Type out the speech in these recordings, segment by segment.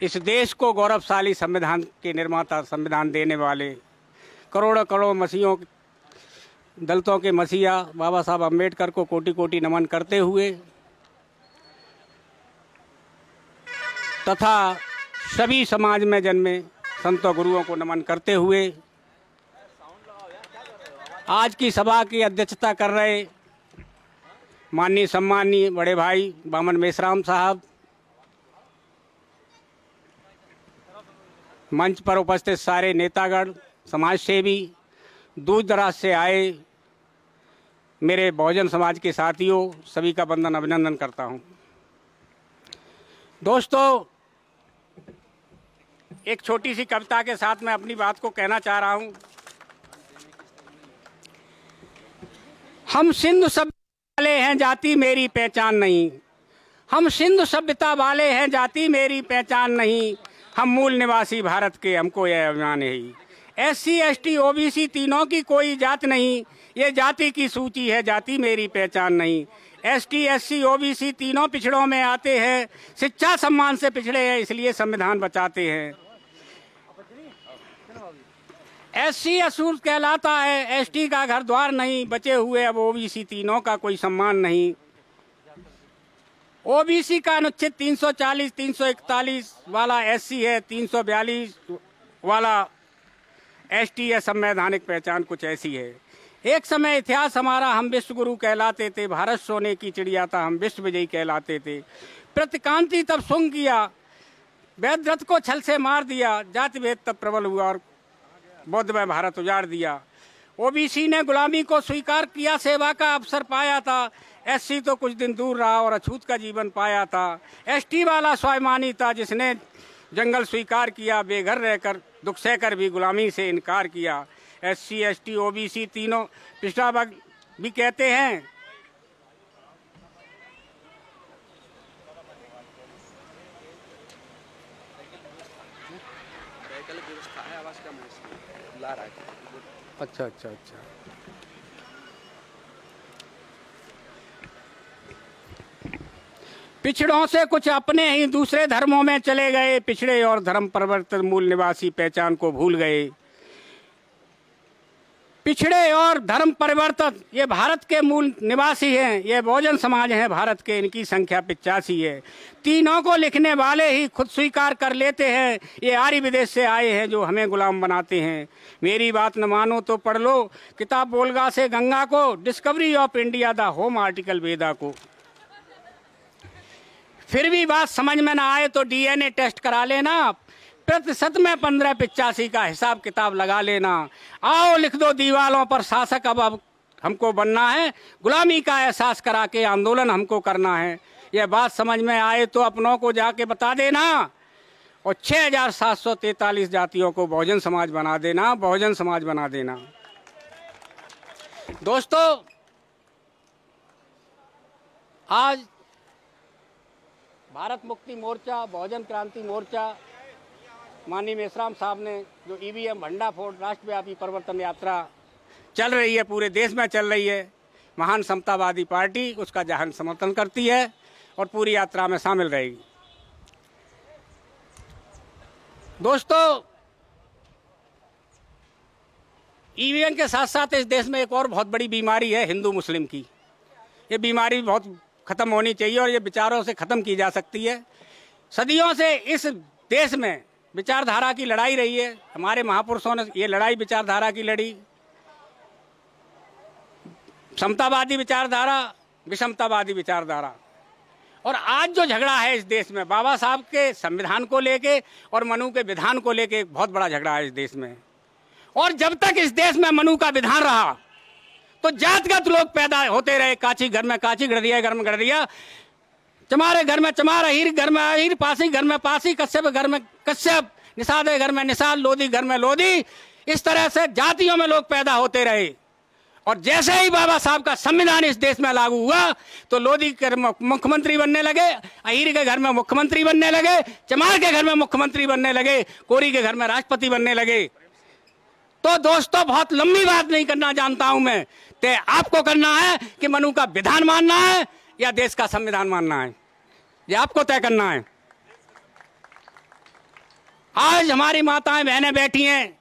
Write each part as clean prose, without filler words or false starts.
इस देश को गौरवशाली संविधान के निर्माता, संविधान देने वाले, करोड़ों करोड़ मसीहों, दलितों के मसीहा बाबा साहब अम्बेडकर को कोटि कोटि नमन करते हुए तथा सभी समाज में जन्मे संतों गुरुओं को नमन करते हुए आज की सभा की अध्यक्षता कर रहे माननीय सम्माननीय बड़े भाई बामन मेश्राम साहब, मंच पर उपस्थित सारे नेतागण, समाज सेवी, दूर दराज से आए मेरे बहुजन समाज के साथियों, सभी का वंदन अभिनंदन करता हूं। दोस्तों, एक छोटी सी कविता के साथ मैं अपनी बात को कहना चाह रहा हूं। हम सिंधु सभ्यता वाले हैं, जाति मेरी पहचान नहीं। हम सिंधु सभ्यता वाले हैं, जाति मेरी पहचान नहीं। हम मूल निवासी भारत के, हमको यह अभिमान है ही। SC ST OBC तीनों की कोई जात नहीं, ये जाति की सूची है, जाति मेरी पहचान नहीं। ST SC OBC तीनों पिछड़ों में आते हैं, शिक्षा सम्मान से पिछड़े हैं, इसलिए संविधान बचाते हैं। SC असूर कहलाता है, ST का घर द्वार नहीं, बचे हुए अब OBC तीनों का कोई सम्मान नहीं। OBC का अनुच्छेद 340, 341 वाला SC है, 342 वाला ST है। संवैधानिक पहचान कुछ ऐसी है। एक समय इतिहास हमारा, हम विश्व गुरु कहलाते थे। भारत सोने की चिड़िया था, हम विश्व विजयी कहलाते थे। प्रतिकांति तब सुंग किया, वैद्य रथ को छल से मार दिया। जाति भेद तब प्रबल हुआ और बौद्धमय भारत उजाड़ दिया। OBC ने गुलामी को स्वीकार किया, सेवा का अवसर पाया था। SC तो कुछ दिन दूर रहा और अछूत का जीवन पाया था। ST वाला स्वाभिमानी था, जिसने जंगल स्वीकार किया, बेघर रहकर दुख सहकर भी गुलामी से इनकार किया। SC ST OBC तीनों पिछड़ा वर्ग भी कहते हैं। अच्छा अच्छा अच्छा पिछड़ों से कुछ अपने ही दूसरे धर्मों में चले गए। पिछड़े और धर्म परिवर्तन मूल निवासी पहचान को भूल गए। पिछड़े और धर्म परिवर्तन ये भारत के मूल निवासी हैं, ये बहुजन समाज हैं भारत के, इनकी संख्या 85 है। तीनों को लिखने वाले ही खुद स्वीकार कर लेते हैं, ये आर्य विदेश से आए हैं जो हमें गुलाम बनाते हैं। मेरी बात न मानो तो पढ़ लो किताब बोलगा से गंगा को, discovery of India the home article Veda को। फिर भी बात समझ में ना आए तो DNA टेस्ट करा लेना, प्रतिशत में 1585 का हिसाब किताब लगा लेना। आओ लिख दो दीवालों पर, शासक अब हमको बनना है, गुलामी का एहसास करा के आंदोलन हमको करना है। यह बात समझ में आए तो अपनों को जाके बता देना और 6743 जातियों को बहुजन समाज बना देना, बहुजन समाज बना देना। दोस्तों, आज भारत मुक्ति मोर्चा, बहुजन क्रांति मोर्चा, माननीय मेश्राम साहब ने जो EVM भंडाफोड़ राष्ट्रव्यापी परिवर्तन यात्रा चल रही है, पूरे देश में चल रही है, महान समतावादी पार्टी उसका जहां समर्थन करती है और पूरी यात्रा में शामिल रहेगी। दोस्तों, EVM के साथ साथ इस देश में एक और बहुत बड़ी बीमारी है, हिंदू मुस्लिम की। ये बीमारी बहुत खत्म होनी चाहिए और ये विचारों से खत्म की जा सकती है। सदियों से इस देश में विचारधारा की लड़ाई रही है। हमारे महापुरुषों ने ये लड़ाई विचारधारा की लड़ी, समतावादी विचारधारा, विषमतावादी विचारधारा। और आज जो झगड़ा है इस देश में, बाबा साहब के संविधान को लेके और मनु के विधान को लेके एक बहुत बड़ा झगड़ा है इस देश में। और जब तक इस देश में मनु का विधान रहा तो जातगत लोग पैदा होते रहे। काची घर में काची, गडरिया घर में गडरिया, चमारे घर में चमार, अहीर घर में अहीर, पासी घर में पासी, कश्यप घर में कश्यप, निषाद घर में निषाद, लोधी घर में लोधी। इस तरह से जातियों में लोग पैदा होते रहे। और जैसे ही बाबा साहब का संविधान इस देश में लागू हुआ तो लोधी के घर में मुख्यमंत्री बनने लगे, अहीर के घर में मुख्यमंत्री बनने लगे, चमार के घर में मुख्यमंत्री बनने लगे, कोरी के घर में राष्ट्रपति बनने लगे। तो दोस्तों, बहुत लंबी बात नहीं करना जानता हूं मैं, तो आपको करना है कि मनु का विधान मानना है या देश का संविधान मानना है, ये आपको तय करना है। आज हमारी माताएं बहनें बैठी हैं,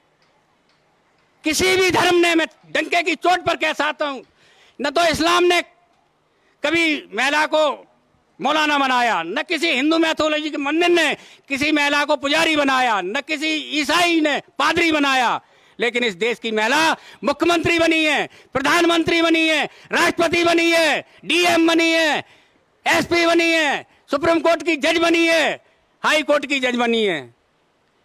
किसी भी धर्म ने, मैं डंके की चोट पर कह सकता हूं, न तो इस्लाम ने कभी महिला को मौलाना बनाया, न किसी हिंदू मैथोलॉजी के मंदिर ने किसी महिला को पुजारी बनाया, न किसी ईसाई ने पादरी बनाया, लेकिन इस देश की महिला मुख्यमंत्री बनी है, प्रधानमंत्री बनी है, राष्ट्रपति बनी है, डीएम बनी है, एसपी बनी है, सुप्रीम कोर्ट की जज बनी है, हाई कोर्ट की जज बनी है।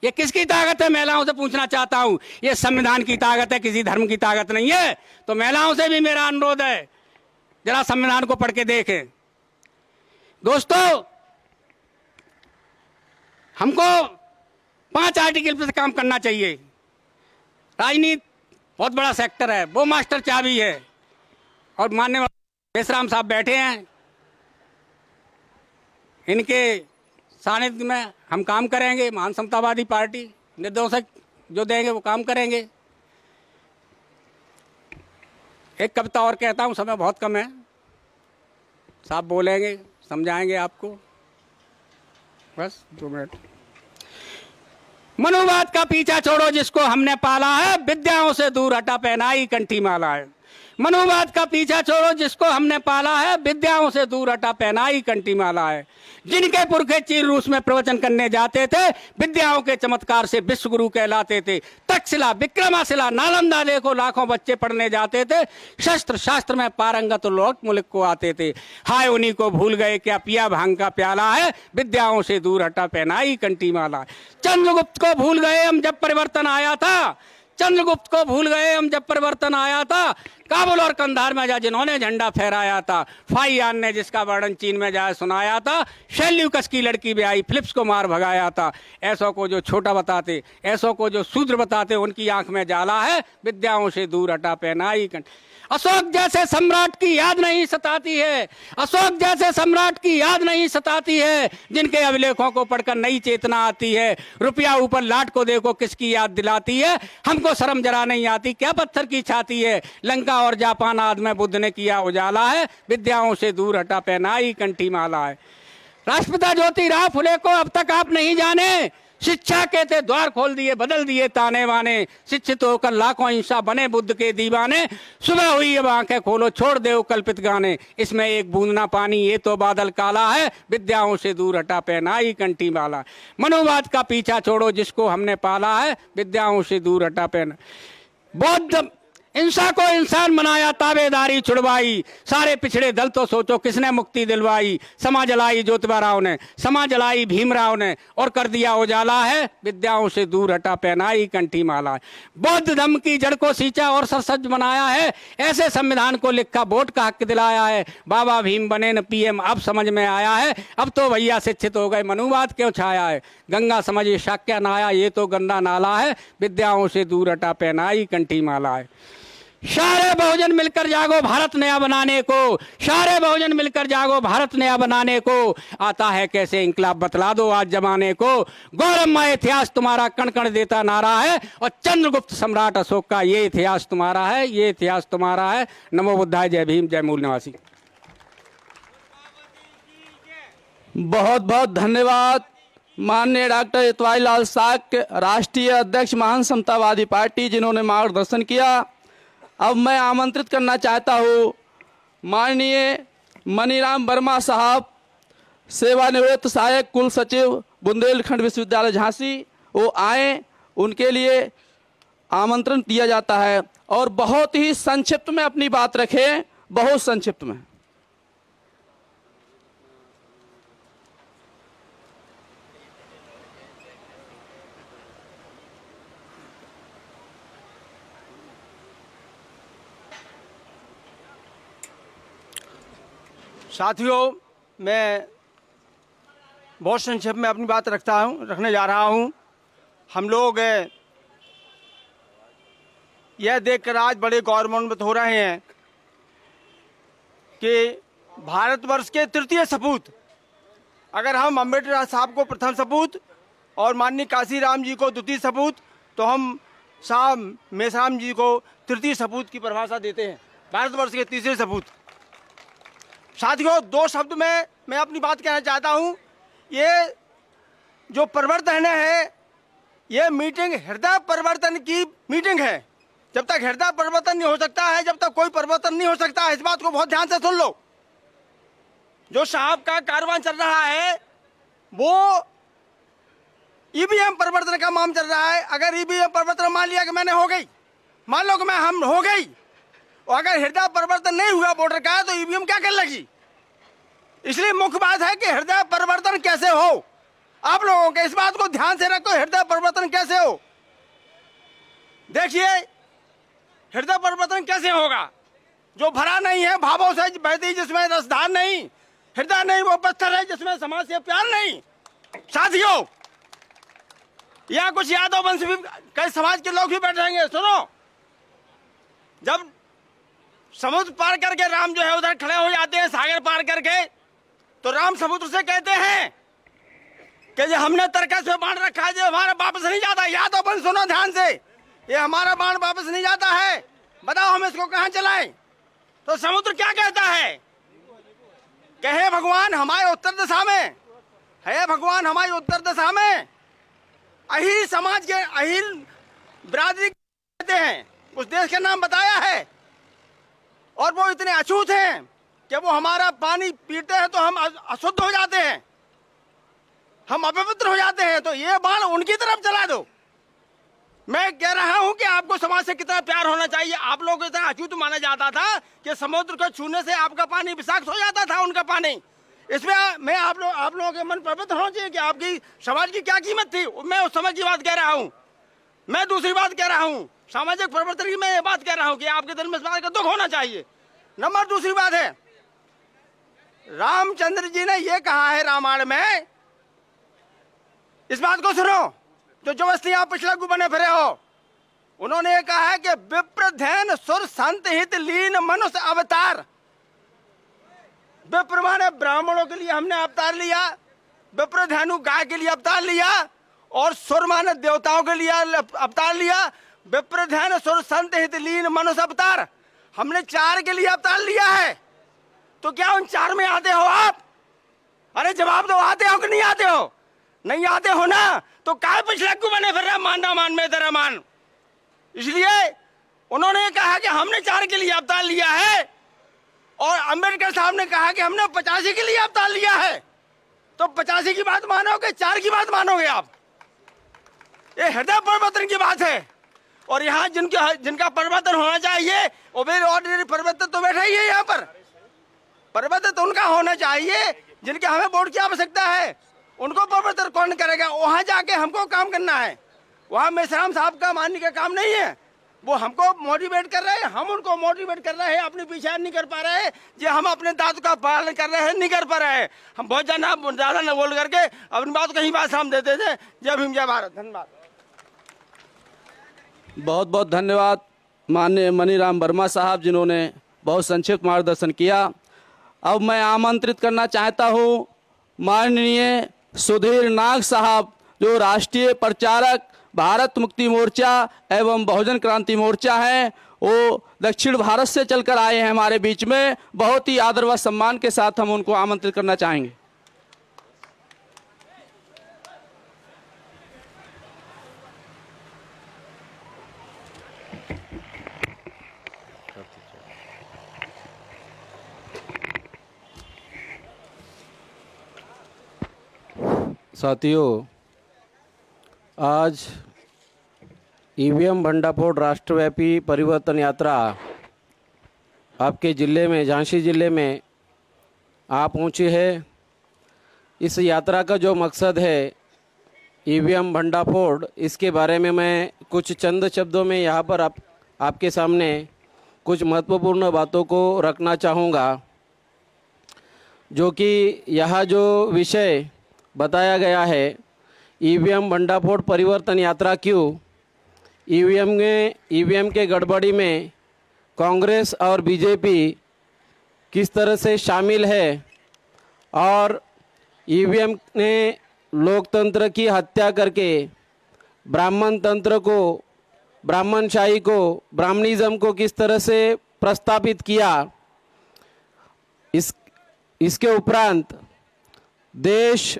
ये किसकी ताकत है? महिलाओं से पूछना चाहता हूं। ये संविधान की ताकत है, किसी धर्म की ताकत नहीं है। तो महिलाओं से भी मेरा अनुरोध है, जरा संविधान को पढ़ के देखें। दोस्तों, हमको 5 आर्टिकल पर काम करना चाहिए। राजनीति बहुत बड़ा सेक्टर है, वो मास्टर चाबी है, और माननीय बेसराम साहब बैठे हैं, इनके सानिध्य में हम काम करेंगे। महान समतावादी पार्टी निर्देशक जो देंगे वो काम करेंगे। एक कविता और कहता हूं, समय बहुत कम है, साहब बोलेंगे, समझाएंगे आपको, बस 2 मिनट। मनुवाद का पीछा छोड़ो जिसको हमने पाला है, विद्याओं से दूर हटा पहनाई कंठी माला है। मनुवाद का पीछा छोड़ो जिसको हमने पाला है, विद्याओं से दूर हटा पहनाई कंठी माला है। जिनके पुरखे चीन रूस में प्रवचन करने जाते थे, विद्याओं के चमत्कार से विश्व गुरु कहलाते थे। तक्षशिला, विक्रमाशिला, नालंदा देखो लाखों बच्चे पढ़ने जाते थे। शस्त्र शास्त्र में पारंगत लोग मुल्क को आते थे। हाय उन्हीं को भूल गए क्या पिया भांग का प्याला है, विद्याओं से दूर हटा पहनाई कंठी माला। चंद्रगुप्त को भूल गए हम जब परिवर्तन आया था, चंद्रगुप्त को भूल गए हम जब परिवर्तन आया था। काबुल और कंधार में जा जिन्होंने झंडा फहराया था। फाइयान ने जिसका वर्णन चीन में जाए सुनाया था। शैल्यूकस की लड़की भी आई, फिलिप्स को मार भगाया था। ऐसों को जो छोटा बताते, ऐसों को जो शूद्र बताते, उनकी आंख में जाला है, विद्याओं से दूर हटा पहनाई कंठी। अशोक जैसे सम्राट की याद नहीं सताती है, अशोक जैसे सम्राट की याद नहीं सताती है, जिनके अभिलेखों को पढ़कर नई चेतना आती है। रुपया ऊपर लाट को देखो किसकी याद दिलाती है, हमको शर्म जरा नहीं आती क्या पत्थर की छाती है। लंका और जापान आदि में बुद्ध ने किया उजाला है, विद्याओं से दूर हटा पहनाई कंठी माला है। राष्ट्रपिता ज्योतिराव फुले को अब तक आप नहीं जाने, शिक्षा के थे द्वार खोल दिए, बदल दिए ताने बाने। शिक्षित होकर लाखों हिंसा बने बुद्ध के दीवाने। सुबह हुई अब आंखें खोलो, छोड़ दे कल्पित गाने। इसमें एक बूंद ना पानी, ये तो बादल काला है, विद्याओं से दूर हटा पहनाई कंठी माला। मनुवाद का पीछा छोड़ो जिसको हमने पाला है, विद्याओं से दूर हटा पहना। बौद्ध इंसा को इंसान बनाया, ताबेदारी छुड़वाई। सारे पिछड़े दल तो सोचो किसने मुक्ति दिलवाई। समा जलाई ज्योतिबा राव ने, समा जलाई भीमराव ने, और कर दिया उजाला है, विद्याओं से दूर हटा पहनाई कंठी माला। बौद्ध धर्म की जड़ को सींचा और सरसज बनाया है, ऐसे संविधान को लिखा वोट का हक दिलाया है। बाबा भीम बने न पीएम अब समझ में आया है, अब तो भैया शिक्षित हो गए, मनुवाद क्यों छाया है। गंगा समझिए शाक्या नाया, ये तो गंदा नाला है, विद्याओं से दूर हटा पहनाई कंठी माला है। सारे बहुजन मिलकर जागो भारत नया बनाने को, सारे बहुजन मिलकर जागो भारत नया बनाने को। आता है कैसे इंकलाब बतला दो आज जमाने को। गौरवमय इतिहास तुम्हारा कण कण देता नारा है, और चंद्रगुप्त सम्राट अशोक का ये इतिहास तुम्हारा है, ये इतिहास तुम्हारा है। नमो बुद्धाय, जय भीम, जय मूल निवासी। बहुत बहुत धन्यवाद माननीय डॉक्टर इतवारी लाल साक्य, राष्ट्रीय अध्यक्ष महान समतावादी पार्टी, जिन्होंने मार्गदर्शन किया। अब मैं आमंत्रित करना चाहता हूँ माननीय मनीराम वर्मा साहब, सेवानिवृत्त सहायक कुल सचिव बुंदेलखंड विश्वविद्यालय झांसी, वो आए, उनके लिए आमंत्रण दिया जाता है। और बहुत ही संक्षिप्त में अपनी बात रखें, बहुत संक्षिप्त में। साथियों, मैं बहुत संक्षेप में अपनी बात रखने जा रहा हूं। हम लोग यह देखकर आज बड़े गौरवान्वित हो रहे हैं कि भारतवर्ष के तृतीय सपूत, अगर हम अम्बेडकर साहब को प्रथम सपूत और माननीय काशीराम जी को द्वितीय सपूत, तो हम साहब मेसराम जी को तृतीय सपूत की परिभाषा देते हैं, भारतवर्ष के तीसरे सपूत। साथियों, 2 शब्द में मैं अपनी बात कहना चाहता हूं। ये जो परिवर्तन है ये मीटिंग हृदय परिवर्तन की मीटिंग है। जब तक हृदय परिवर्तन नहीं हो सकता है, जब तक कोई परिवर्तन नहीं हो सकता है, इस बात को बहुत ध्यान से सुन लो। जो साहब का कारवां चल रहा है वो ईवीएम परिवर्तन का मामला चल रहा है। अगर ईवीएम परिवर्तन मान लिया कि मैंने हो गई, मान लो कि मैं हम हो गई, और अगर हृदय परिवर्तन नहीं हुआ वोटर का, तो ईवीएम क्या कर लगी। इसलिए मुख्य बात है कि हृदय परिवर्तन कैसे हो। आप लोगों के इस बात को ध्यान से रखो, हृदय परिवर्तन कैसे हो। देखिए हृदय परिवर्तन कैसे होगा। जो भरा नहीं है भावों से बहती, जिसमें रसधार नहीं, हृदय नहीं वो पत्थर है जिसमें समाज से प्यार नहीं। साथियों, यहाँ कुछ यादव वंश भी, कई समाज के लोग भी बैठेंगे। सुनो, जब समुद्र पार करके राम जो है उधर खड़े हो जाते हैं, सागर पार करके, तो राम समुद्र से कहते हैं कि जो हमने तरकस में बांध रखा है, जो हमारा वापस नहीं जाता। यादव वंश सुनो ध्यान से, ये हमारा बाण वापस नहीं जाता है, बताओ हम इसको कहां चलाएं। तो समुद्र क्या कहता है कि हे भगवान हमारे उत्तर दिशा में, हे भगवान हमारी उत्तर दिशा में अहिर समाज के, अहिर बिरादरी कहते हैं, उस देश का नाम बताया है। और वो इतने अछूत हैं कि वो हमारा पानी पीते हैं तो हम अशुद्ध हो जाते हैं, हम अपवित्र हो जाते हैं। तो ये बाण उनकी तरफ चला दो। मैं कह रहा हूं कि आपको समाज से कितना प्यार होना चाहिए। आप लोगों को इतना अछूत माना जाता था कि समुद्र को छूने से आपका पानी विषाक्त हो जाता था, उनका पानी। इसमें मैं आप लोगों के मन पवित्र होना चाहिए कि आपकी समाज की क्या कीमत थी। मैं उस समय की बात कह रहा हूं। मैं दूसरी बात कह रहा हूं, सामाजिक परिवर्तन की मैं ये बात कह रहा हूं कि आपके दिल में इस बात का दुख होना चाहिए। नंबर दूसरी बात है, रामचंद्र जी ने ये कहा है रामायण में, इस बात को सुनो, जो जबरदस्ती आप पिछला बने फिरे हो। उन्होंने ये कहा है कि विप्रधैन सुर संत हित लीन मनुष्य अवतार। विप्र माने ब्राह्मणों के लिए हमने अवतार लिया, विप्रधैनु गाय के लिए अवतार लिया, और सुर माने देवताओं के लिए अवतार लिया। विप्रधैन सुर संत हित लीन मनुष्य अवतार, हमने 4 के लिए अवतार लिया है। तो क्या उन 4 में आते हो आप? अरे जवाब दो, आते हो कि नहीं आते हो? नहीं आते हो ना, तो काय पिछले क्यों बने फिर रहे, मानना मान में तेरा मान। इसलिए उन्होंने कहा कि हमने 4 के लिए अवतार लिया है, और अंबेडकर साहब ने कहा कि हमने 85 के लिए अवतार लिया है। तो 85 की बात मानोगे, 4 की बात मानोगे आप? ये हृदय परिवर्तन की बात है। और यहाँ जिनका परिवर्तन होना चाहिए, ऑर्डिनरी परिवर्तन तो बैठा ही है यहाँ पर। परिवर्तन तो उनका होना चाहिए जिनके हमें वोट की आवश्यकता है। उनको परिवर्तन कौन करेगा? वहां जाके हमको काम करना है। वहां मेश्राम साहब का मानने का काम नहीं है। वो हमको मोटिवेट कर रहे हैं, हम उनको मोटिवेट कर रहे हैं, अपनी पीछे नहीं कर पा रहे हैं। जो हम अपने दांतों का पालन कर रहे हैं, नहीं कर पा रहे हैं। हम बहुत ज्यादा न बोल करके अपनी बात कहीं बात हम देते थे। जय भीम, जय भारत। धन्यवाद। बहुत बहुत धन्यवाद माननीय मनीराम वर्मा साहब, जिन्होंने बहुत संक्षिप्त मार्गदर्शन किया। अब मैं आमंत्रित करना चाहता हूं माननीय सुधीर नाग साहब, जो राष्ट्रीय प्रचारक भारत मुक्ति मोर्चा एवं बहुजन क्रांति मोर्चा हैं। वो दक्षिण भारत से चलकर आए हैं हमारे बीच में। बहुत ही आदर व सम्मान के साथ हम उनको आमंत्रित करना चाहेंगे। साथियों, आज ईवीएम भंडाफोड़ राष्ट्रव्यापी परिवर्तन यात्रा आपके ज़िले में, झांसी ज़िले में आ पहुंची है। इस यात्रा का जो मकसद है ईवीएम भंडाफोड़, इसके बारे में मैं कुछ चंद शब्दों में यहाँ पर आपके सामने कुछ महत्वपूर्ण बातों को रखना चाहूँगा। जो कि यहाँ जो विषय बताया गया है, ईवीएम भंडाफोड़ परिवर्तन यात्रा क्यों, ईवीएम के गड़बड़ी में कांग्रेस और बीजेपी किस तरह से शामिल है, और ईवीएम ने लोकतंत्र की हत्या करके ब्राह्मण तंत्र को, ब्राह्मणशाही को, ब्राह्मणिज्म को किस तरह से प्रस्तापित किया। इसके उपरांत देश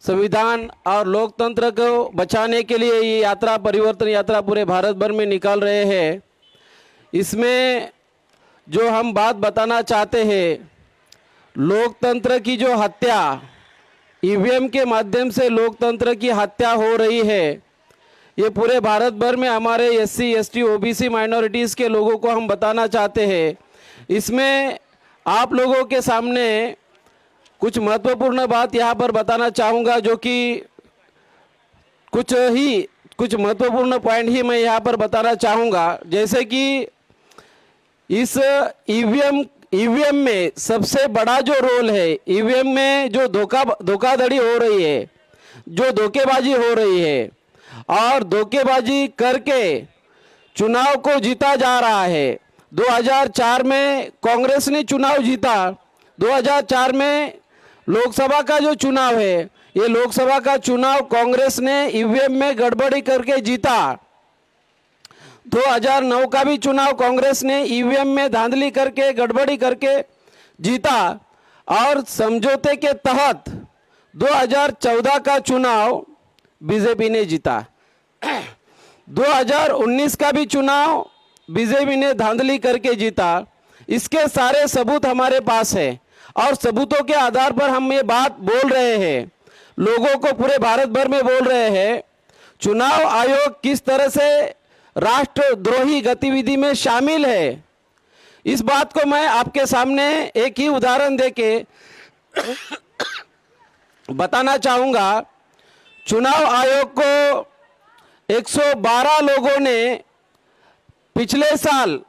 संविधान और लोकतंत्र को बचाने के लिए ये यात्रा, परिवर्तन यात्रा पूरे भारत भर में निकाल रहे हैं। इसमें जो हम बात बताना चाहते हैं, लोकतंत्र की जो हत्या, ईवीएम के माध्यम से लोकतंत्र की हत्या हो रही है, ये पूरे भारत भर में हमारे एससी, एसटी, ओबीसी माइनॉरिटीज़ के लोगों को हम बताना चाहते हैं। इसमें आप लोगों के सामने कुछ महत्वपूर्ण बात यहाँ पर बताना चाहूँगा, जो कि कुछ महत्वपूर्ण पॉइंट ही मैं यहाँ पर बताना चाहूँगा। जैसे कि इस ईवीएम में सबसे बड़ा जो रोल है, ईवीएम में जो धोखाधड़ी हो रही है, जो धोखेबाजी हो रही है और धोखेबाजी करके चुनाव को जीता जा रहा है। 2004 में कांग्रेस ने चुनाव जीता। 2004 में लोकसभा का जो चुनाव है, ये लोकसभा का चुनाव कांग्रेस ने ईवीएम में गड़बड़ी करके जीता। 2009 का भी चुनाव कांग्रेस ने ईवीएम में धांधली करके, गड़बड़ी करके जीता। और समझौते के तहत 2014 का चुनाव बीजेपी ने जीता। 2019 का भी चुनाव बीजेपी ने धांधली करके जीता। इसके सारे सबूत हमारे पास है और सबूतों के आधार पर हम ये बात बोल रहे हैं, लोगों को पूरे भारत भर में बोल रहे हैं, चुनाव आयोग किस तरह से राष्ट्रद्रोही गतिविधि में शामिल है। इस बात को मैं आपके सामने एक ही उदाहरण देके बताना चाहूँगा। चुनाव आयोग को 112 लोगों ने पिछले साल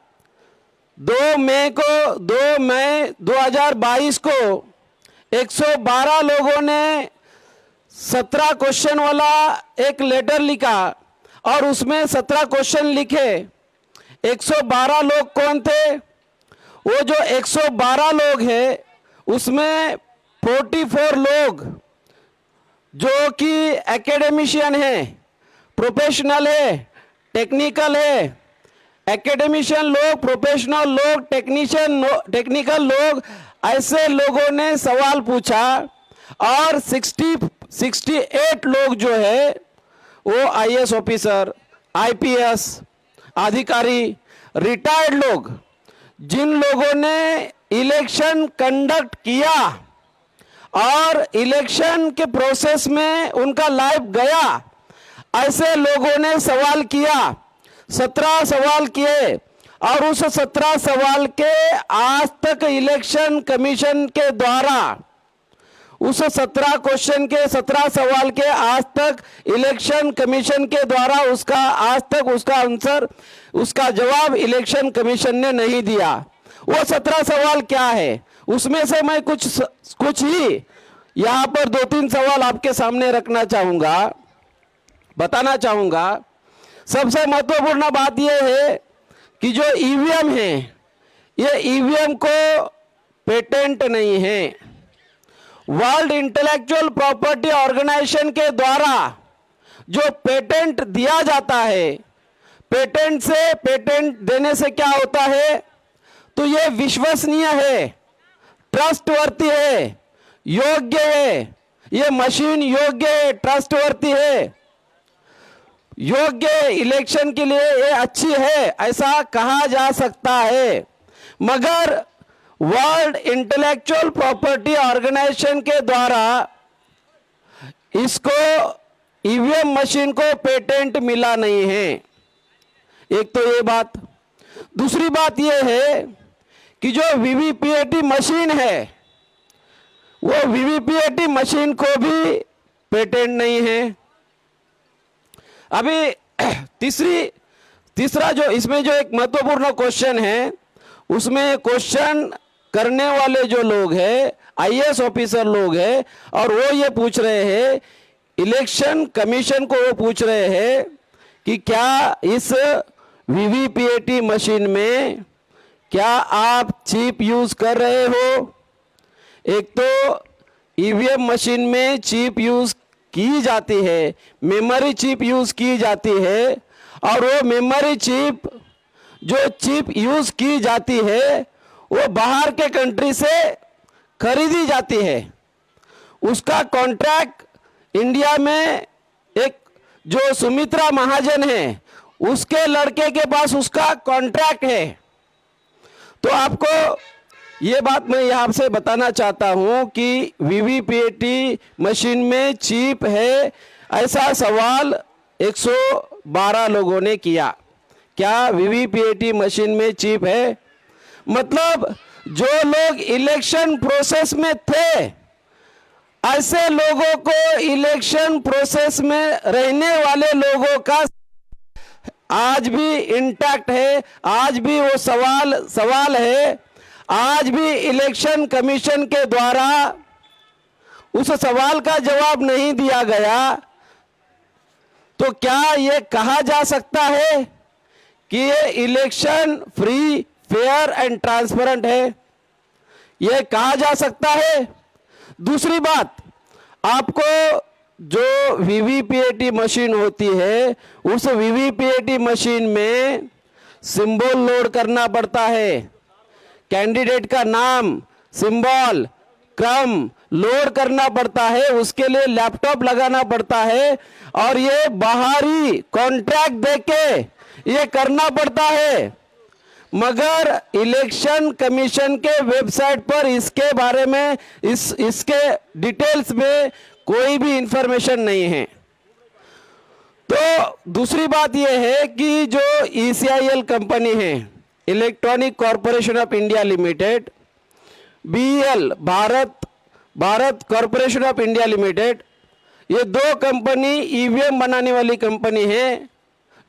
2 मई 2022 को 112 लोगों ने 17 क्वेश्चन वाला एक लेटर लिखा और उसमें 17 क्वेश्चन लिखे। 112 लोग कौन थे? वो जो 112 लोग हैं उसमें 44 लोग जो कि एकेडमिशियन है, प्रोफेशनल है, टेक्निकल है। एकेडमिशियन लोग, प्रोफेशनल लोग, टेक्निकल लोग, ऐसे लोगों ने सवाल पूछा। और 68 लोग जो है वो आईएएस ऑफिसर, आईपीएस अधिकारी, रिटायर्ड लोग, जिन लोगों ने इलेक्शन कंडक्ट किया और इलेक्शन के प्रोसेस में उनका लाइफ गया, ऐसे लोगों ने सवाल किया। 17 सवाल किए और उस 17 सवाल के आज तक इलेक्शन कमीशन के द्वारा, उस 17 क्वेश्चन के 17 सवाल के आज तक इलेक्शन कमीशन के द्वारा उसका आज तक उसका आंसर, उसका जवाब इलेक्शन कमीशन ने नहीं दिया। वो 17 सवाल क्या है, उसमें से मैं कुछ ही यहाँ पर 2-3 सवाल आपके सामने रखना चाहूँगा, बताना चाहूँगा। सबसे महत्वपूर्ण बात यह है कि जो ईवीएम है, ये ईवीएम को पेटेंट नहीं है। वर्ल्ड इंटेलेक्चुअल प्रॉपर्टी ऑर्गेनाइजेशन के द्वारा जो पेटेंट दिया जाता है, पेटेंट देने से क्या होता है, तो ये विश्वसनीय है, ट्रस्टवर्थी है, योग्य है, ये मशीन योग्य है, ट्रस्टवर्थी है, योग्य इलेक्शन के लिए ये अच्छी है, ऐसा कहा जा सकता है। मगर वर्ल्ड इंटेलेक्चुअल प्रॉपर्टी ऑर्गेनाइजेशन के द्वारा इसको, ईवीएम मशीन को पेटेंट मिला नहीं है। एक तो ये बात। दूसरी बात ये है कि जो वीवीपीएटी मशीन है, वो वीवीपीएटी मशीन को भी पेटेंट नहीं है। अभी तीसरा जो इसमें जो एक महत्वपूर्ण क्वेश्चन है, उसमें क्वेश्चन करने वाले जो लोग हैं, आईएएस ऑफिसर लोग हैं, और वो ये पूछ रहे हैं, इलेक्शन कमीशन को वो पूछ रहे हैं कि क्या इस वीवीपीएटी मशीन में क्या आप चिप यूज कर रहे हो। एक तो ईवीएम मशीन में चिप यूज की जाती है, मेमोरी चिप यूज की जाती है, और वो मेमोरी चिप जो चिप यूज की जाती है वो बाहर के कंट्री से खरीदी जाती है। उसका कॉन्ट्रैक्ट इंडिया में एक जो सुमित्रा महाजन है उसके लड़के के पास उसका कॉन्ट्रैक्ट है। तो आपको ये बात मैं यहाँ से बताना चाहता हूँ कि वीवीपीएटी मशीन में चिप है, ऐसा सवाल 112 लोगों ने किया। क्या वीवीपीएटी मशीन में चिप है? मतलब जो लोग इलेक्शन प्रोसेस में थे, ऐसे लोगों को, इलेक्शन प्रोसेस में रहने वाले लोगों का आज भी इंटैक्ट है, आज भी वो सवाल है, आज भी इलेक्शन कमीशन के द्वारा उस सवाल का जवाब नहीं दिया गया। तो क्या ये कहा जा सकता है कि ये election free, fair and transparent है? ये कहा जा सकता है? दूसरी बात, आपको जो वीवीपीएटी मशीन होती है, उस वीवीपीएटी मशीन में सिंबल लोड करना पड़ता है, कैंडिडेट का नाम, सिंबल, क्रम लोड करना पड़ता है, उसके लिए लैपटॉप लगाना पड़ता है और ये बाहरी कॉन्ट्रैक्ट देके ये करना पड़ता है। मगर इलेक्शन कमीशन के वेबसाइट पर इसके बारे में, इसके डिटेल्स में कोई भी इंफॉर्मेशन नहीं है। तो दूसरी बात यह है कि जो ECIL कंपनी है, electronic corporation of India limited, BEL, Bharat corporation of India limited, ये दो कंपनी EVM बनाने वाली कंपनी है,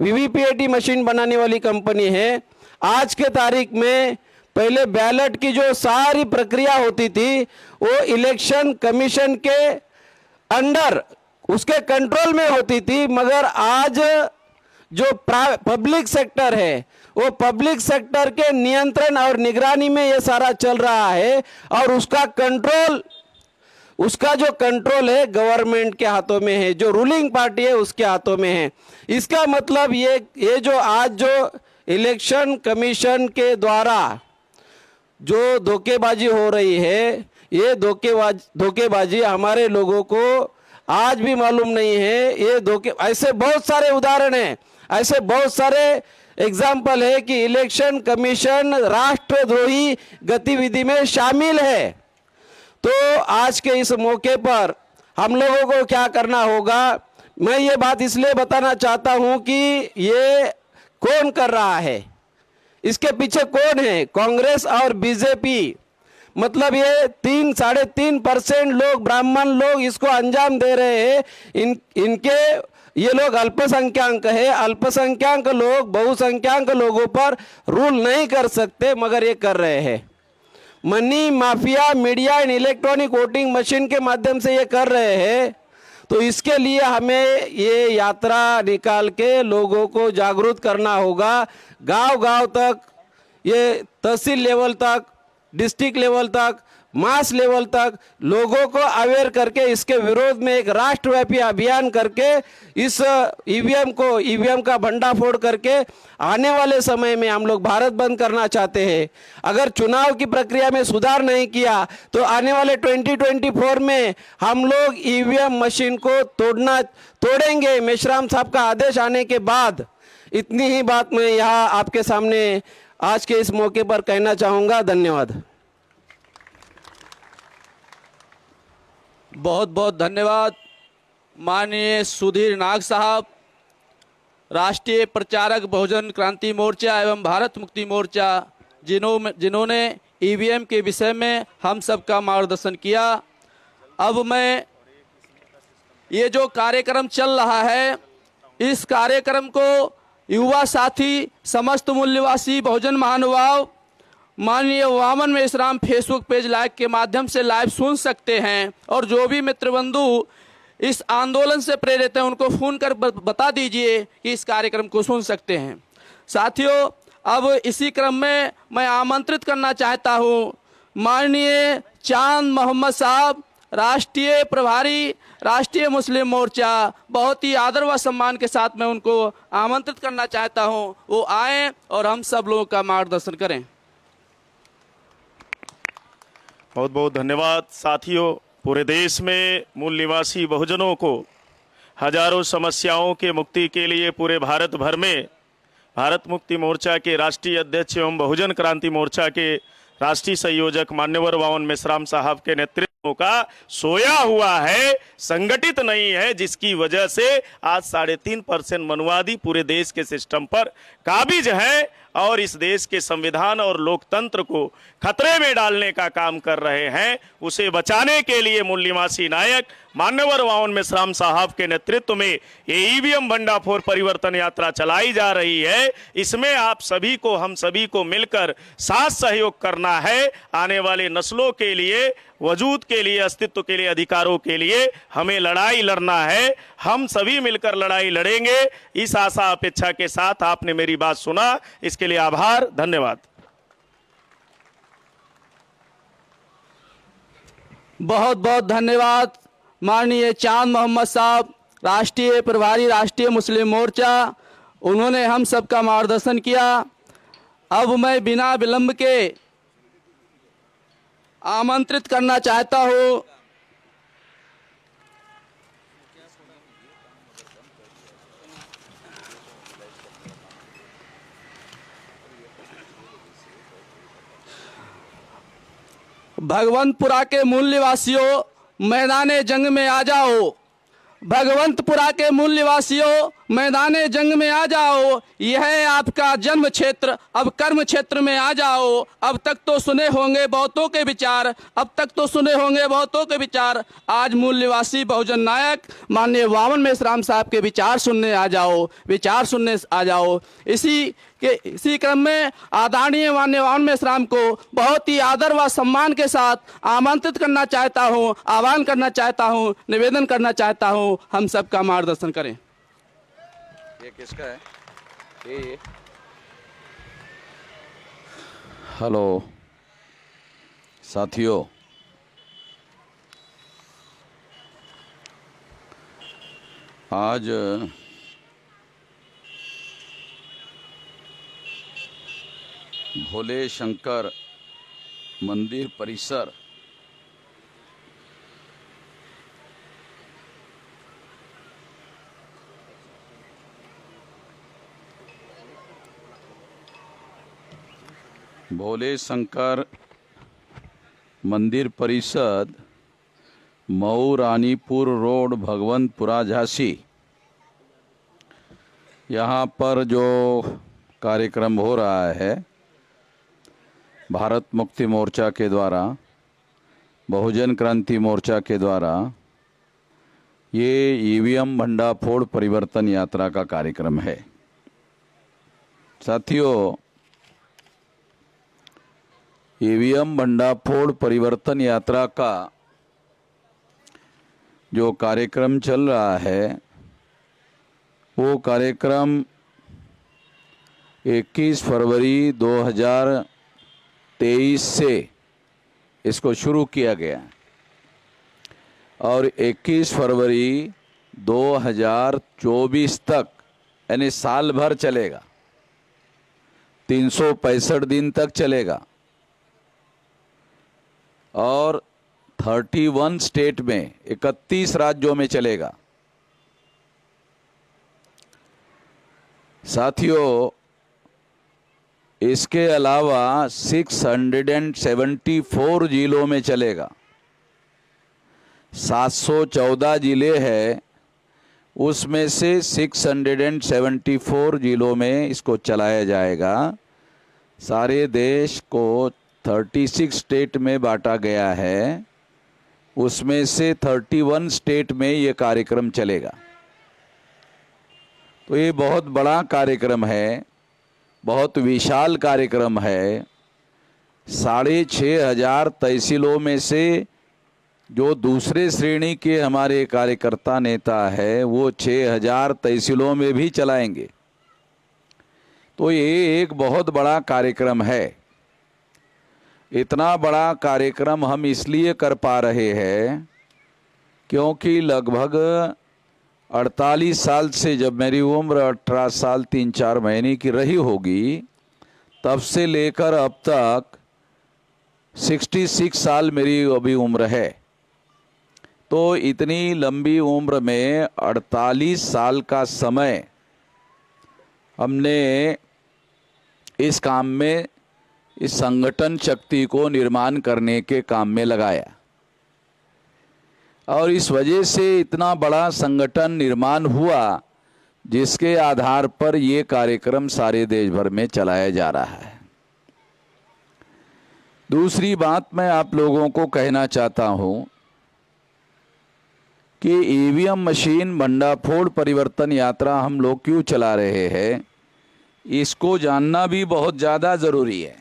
वीवीपीएटी मशीन बनाने वाली कंपनी है। आज के तारीख में पहले बैलेट की जो सारी प्रक्रिया होती थी वो इलेक्शन कमीशन के अंडर, उसके कंट्रोल में होती थी, मगर आज जो पब्लिक सेक्टर है वो पब्लिक सेक्टर के नियंत्रण और निगरानी में ये सारा चल रहा है और उसका कंट्रोल, उसका जो कंट्रोल है गवर्नमेंट के हाथों में है, जो रूलिंग पार्टी है उसके हाथों में है। इसका मतलब ये जो आज जो इलेक्शन कमीशन के द्वारा जो धोखेबाजी हो रही है, ये धोखेबाजी हमारे लोगों को आज भी मालूम नहीं है। ये ऐसे बहुत सारे उदाहरण हैं, ऐसे बहुत सारे एग्जाम्पल है कि इलेक्शन कमीशन राष्ट्रद्रोही गतिविधि में शामिल है। तो आज के इस मौके पर हम लोगों को क्या करना होगा, मैं ये बात इसलिए बताना चाहता हूं कि ये कौन कर रहा है, इसके पीछे कौन है, कांग्रेस और बीजेपी। मतलब ये 3-3.5% लोग, ब्राह्मण लोग इसको अंजाम दे रहे हैं। इनके ये लोग अल्पसंख्याक है, अल्पसंख्याक लोग बहुसंख्याक लोगों पर रूल नहीं कर सकते, मगर ये कर रहे हैं। Money mafia, media and electronic voting machine के माध्यम से ये कर रहे हैं। तो इसके लिए हमें ये यात्रा निकाल के लोगों को जागरूक करना होगा, गांव-गांव तक, ये तहसील लेवल तक, डिस्ट्रिक्ट लेवल तक, मास लेवल तक लोगों को अवेयर करके इसके विरोध में एक राष्ट्रव्यापी अभियान करके इस ईवीएम का भंडाफोड़ करके आने वाले समय में हम लोग भारत बंद करना चाहते हैं। अगर चुनाव की प्रक्रिया में सुधार नहीं किया तो आने वाले 2024 में हम लोग ईवीएम मशीन को तोड़ेंगे मेश्राम साहब का आदेश आने के बाद। इतनी ही बात मैं यहाँ आपके सामने आज के इस मौके पर कहना चाहूँगा। धन्यवाद। बहुत बहुत धन्यवाद माननीय सुधीर नाग साहब, राष्ट्रीय प्रचारक बहुजन क्रांति मोर्चा एवं भारत मुक्ति मोर्चा, जिन्होंने ईवीएम के विषय में हम सबका मार्गदर्शन किया। अब मैं ये जो कार्यक्रम चल रहा है, इस कार्यक्रम को युवा साथी, समस्त मूल्यवासी बहुजन महानुभाव माननीय Waman Meshram Facebook page live के माध्यम से लाइव सुन सकते हैं। और जो भी मित्र बंधु इस आंदोलन से प्रेरित हैं उनको फ़ोन कर बता दीजिए कि इस कार्यक्रम को सुन सकते हैं। साथियों, अब इसी क्रम में मैं आमंत्रित करना चाहता हूं माननीय चांद मोहम्मद साहब, राष्ट्रीय प्रभारी, राष्ट्रीय मुस्लिम मोर्चा। बहुत ही आदर व सम्मान के साथ मैं उनको आमंत्रित करना चाहता हूं, वो आएँ और हम सब लोगों का मार्गदर्शन करें। बहुत बहुत धन्यवाद साथियों। पूरे देश में मूल निवासी बहुजनों को हजारों समस्याओं के मुक्ति के लिए पूरे भारत भर में भारत मुक्ति मोर्चा के राष्ट्रीय अध्यक्ष एवं बहुजन क्रांति मोर्चा के राष्ट्रीय संयोजक मान्यवर वावन मेश्राम साहब के नेतृत्व का सोया हुआ है, संगठित नहीं है, जिसकी वजह से आज 3.5% मनुवादी पूरे देश के सिस्टम पर काबिज है और इस देश के संविधान और लोकतंत्र को खतरे में डालने का काम कर रहे हैं। उसे बचाने के लिए मूल निवासी नायक मान्यवर वावन मेश्राम साहब के नेतृत्व में ये ईवीएम भंडाफोड़ परिवर्तन यात्रा चलाई जा रही है। इसमें आप सभी को, हम सभी को मिलकर साथ सहयोग करना है। आने वाले नस्लों के लिए, वजूद के लिए, अस्तित्व के लिए, अधिकारों के लिए हमें लड़ाई लड़ना है। हम सभी मिलकर लड़ाई लड़ेंगे। इस आशा अपेक्षा के साथ आपने मेरी बात सुना, इसके लिए आभार, धन्यवाद। बहुत बहुत धन्यवाद माननीय चांद मोहम्मद साहब, राष्ट्रीय प्रभारी राष्ट्रीय मुस्लिम मोर्चा। उन्होंने हम सबका मार्गदर्शन किया। अब मैं बिना विलंब के आमंत्रित करना चाहता हूं भगवंतपुरा के मूल निवासियों, मैदाने जंग में आ जाओ। भगवंतपुरा के मूल निवासियों, मैदाने जंग में आ जाओ। यह है आपका जन्म क्षेत्र, अब कर्म क्षेत्र में आ जाओ। अब तक तो सुने होंगे बहुतों के विचार, अब तक तो सुने होंगे बहुतों के विचार। आज मूल निवासी बहुजन नायक माननीय वावन मेश्राम साहब के विचार सुनने आ जाओ, विचार सुनने आ जाओ। इसी क्रम में आदरणीय माननीय वावन मेश्राम को बहुत ही आदर व सम्मान के साथ आमंत्रित करना चाहता हूँ, आह्वान करना चाहता हूँ, निवेदन करना चाहता हूँ, हम सबका मार्गदर्शन करें। ये किसका है? ये हेलो साथियों, आज भोले शंकर मंदिर परिसर भोले शंकर मंदिर परिषद मऊ रानीपुर रोड भगवंतपुरा झांसी, यहाँ पर जो कार्यक्रम हो रहा है भारत मुक्ति मोर्चा के द्वारा, बहुजन क्रांति मोर्चा के द्वारा, ये ईवीएम भंडाफोड़ परिवर्तन यात्रा का कार्यक्रम है। साथियों, ईवीएम भंडाफोड़ परिवर्तन यात्रा का जो कार्यक्रम चल रहा है वो कार्यक्रम 21 फरवरी 2023 से इसको शुरू किया गया और 21 फरवरी 2024 तक, यानी साल भर चलेगा, 365 दिन तक चलेगा और 31 स्टेट में 31 राज्यों में चलेगा। साथियों, इसके अलावा 674 जिलों में चलेगा। 714 जिले हैं, उसमें से 674 जिलों में इसको चलाया जाएगा। सारे देश को 36 स्टेट में बांटा गया है, उसमें से 31 स्टेट में ये कार्यक्रम चलेगा। तो ये बहुत बड़ा कार्यक्रम है, बहुत विशाल कार्यक्रम है। 6,500 तहसीलों में से जो दूसरे श्रेणी के हमारे कार्यकर्ता नेता है वो 6,000 तहसीलों में भी चलाएंगे। तो ये एक बहुत बड़ा कार्यक्रम है। इतना बड़ा कार्यक्रम हम इसलिए कर पा रहे हैं क्योंकि लगभग 48 साल से, जब मेरी उम्र 18 साल 3-4 महीने की रही होगी, तब से लेकर अब तक 66 साल मेरी अभी उम्र है। तो इतनी लंबी उम्र में 48 साल का समय हमने इस काम में, इस संगठन शक्ति को निर्माण करने के काम में लगाया और इस वजह से इतना बड़ा संगठन निर्माण हुआ जिसके आधार पर ये कार्यक्रम सारे देश भर में चलाया जा रहा है। दूसरी बात मैं आप लोगों को कहना चाहता हूं कि ईवीएम मशीन भंडाफोड़ परिवर्तन यात्रा हम लोग क्यों चला रहे हैं, इसको जानना भी बहुत ज़्यादा ज़रूरी है।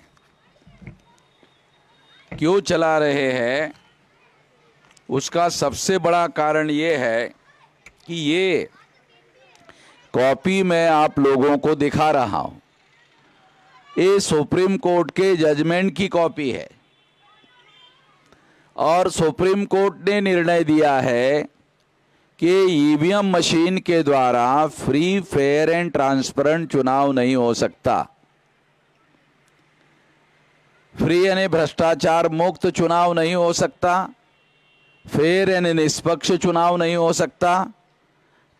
क्यों चला रहे हैं उसका सबसे बड़ा कारण ये है कि ये कॉपी मैं आप लोगों को दिखा रहा हूं, ये सुप्रीम कोर्ट के जजमेंट की कॉपी है और सुप्रीम कोर्ट ने निर्णय दिया है कि ईवीएम मशीन के द्वारा फ्री, फेयर एंड ट्रांसपेरेंट चुनाव नहीं हो सकता। फ्री यानी भ्रष्टाचार मुक्त चुनाव नहीं हो सकता, फेयर यानी निष्पक्ष चुनाव नहीं हो सकता,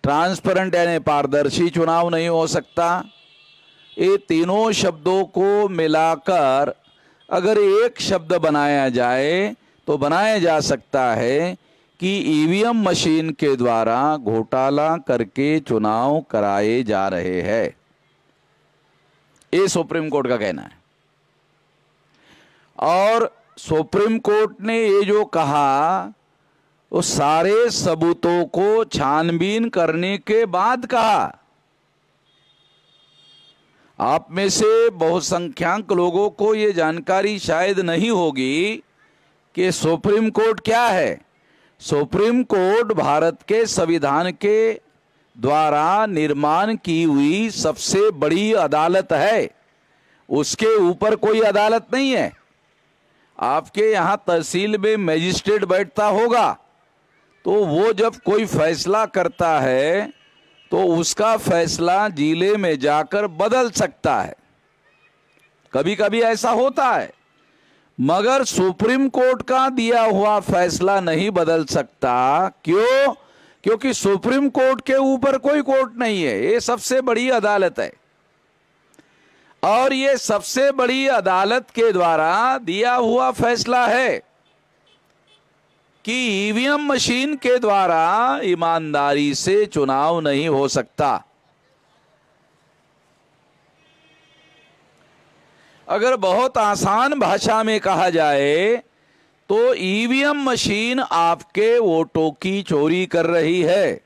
ट्रांसपेरेंट यानी पारदर्शी चुनाव नहीं हो सकता। ये तीनों शब्दों को मिलाकर अगर एक शब्द बनाया जाए तो बनाया जा सकता है कि ईवीएम मशीन के द्वारा घोटाला करके चुनाव कराए जा रहे हैं। ये सुप्रीम कोर्ट का कहना है और सुप्रीम कोर्ट ने ये जो कहा वो सारे सबूतों को छानबीन करने के बाद कहा। आप में से बहुसंख्यक लोगों को ये जानकारी शायद नहीं होगी कि सुप्रीम कोर्ट क्या है। सुप्रीम कोर्ट भारत के संविधान के द्वारा निर्माण की हुई सबसे बड़ी अदालत है, उसके ऊपर कोई अदालत नहीं है। आपके यहाँ तहसील में मजिस्ट्रेट बैठता होगा तो वो जब कोई फैसला करता है तो उसका फैसला जिले में जाकर बदल सकता है, कभी कभी ऐसा होता है, मगर सुप्रीम कोर्ट का दिया हुआ फैसला नहीं बदल सकता। क्यों? क्योंकि सुप्रीम कोर्ट के ऊपर कोई कोर्ट नहीं है, ये सबसे बड़ी अदालत है और ये सबसे बड़ी अदालत के द्वारा दिया हुआ फैसला है कि ईवीएम मशीन के द्वारा ईमानदारी से चुनाव नहीं हो सकता। अगर बहुत आसान भाषा में कहा जाए तो ईवीएम मशीन आपके वोटों की चोरी कर रही है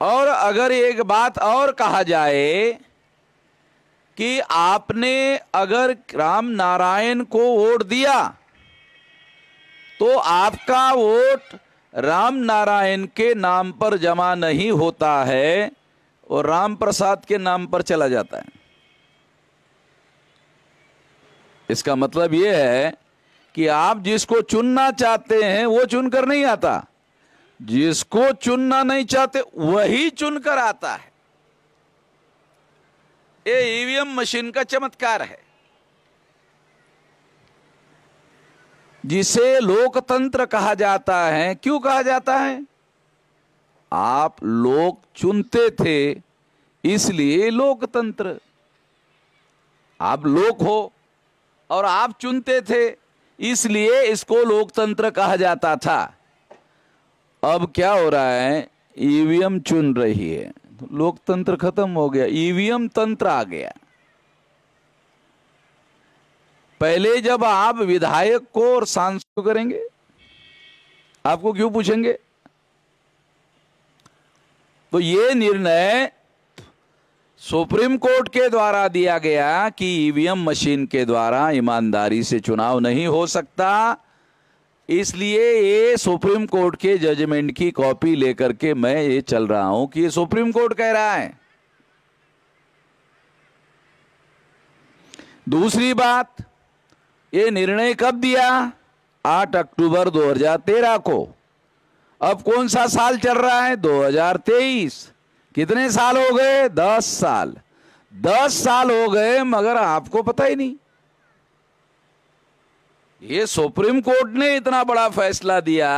और अगर एक बात और कहा जाए कि आपने अगर राम नारायण को वोट दिया तो आपका वोट राम नारायण के नाम पर जमा नहीं होता है और राम प्रसाद के नाम पर चला जाता है। इसका मतलब यह है कि आप जिसको चुनना चाहते हैं वो चुनकर नहीं आता, जिसको चुनना नहीं चाहते वही चुनकर आता है। ये ईवीएम मशीन का चमत्कार है जिसे लोकतंत्र कहा जाता है। क्यों कहा जाता है? आप लोग चुनते थे इसलिए लोकतंत्र। आप लोग हो और आप चुनते थे इसलिए इसको लोकतंत्र कहा जाता था। अब क्या हो रहा है? ईवीएम चुन रही है, लोकतंत्र खत्म हो गया, ईवीएम तंत्र आ गया। पहले जब आप विधायक को और सांसद को करेंगे, आपको क्यों पूछेंगे? तो ये निर्णय सुप्रीम कोर्ट के द्वारा दिया गया कि ईवीएम मशीन के द्वारा ईमानदारी से चुनाव नहीं हो सकता, इसलिए ये सुप्रीम कोर्ट के जजमेंट की कॉपी लेकर के मैं ये चल रहा हूं कि ये सुप्रीम कोर्ट कह रहा है। दूसरी बात, ये निर्णय कब दिया? 8 अक्टूबर 2013 को। अब कौन सा साल चल रहा है? 2023। कितने साल हो गए? 10 साल। 10 साल हो गए मगर आपको पता ही नहीं। ये सुप्रीम कोर्ट ने इतना बड़ा फैसला दिया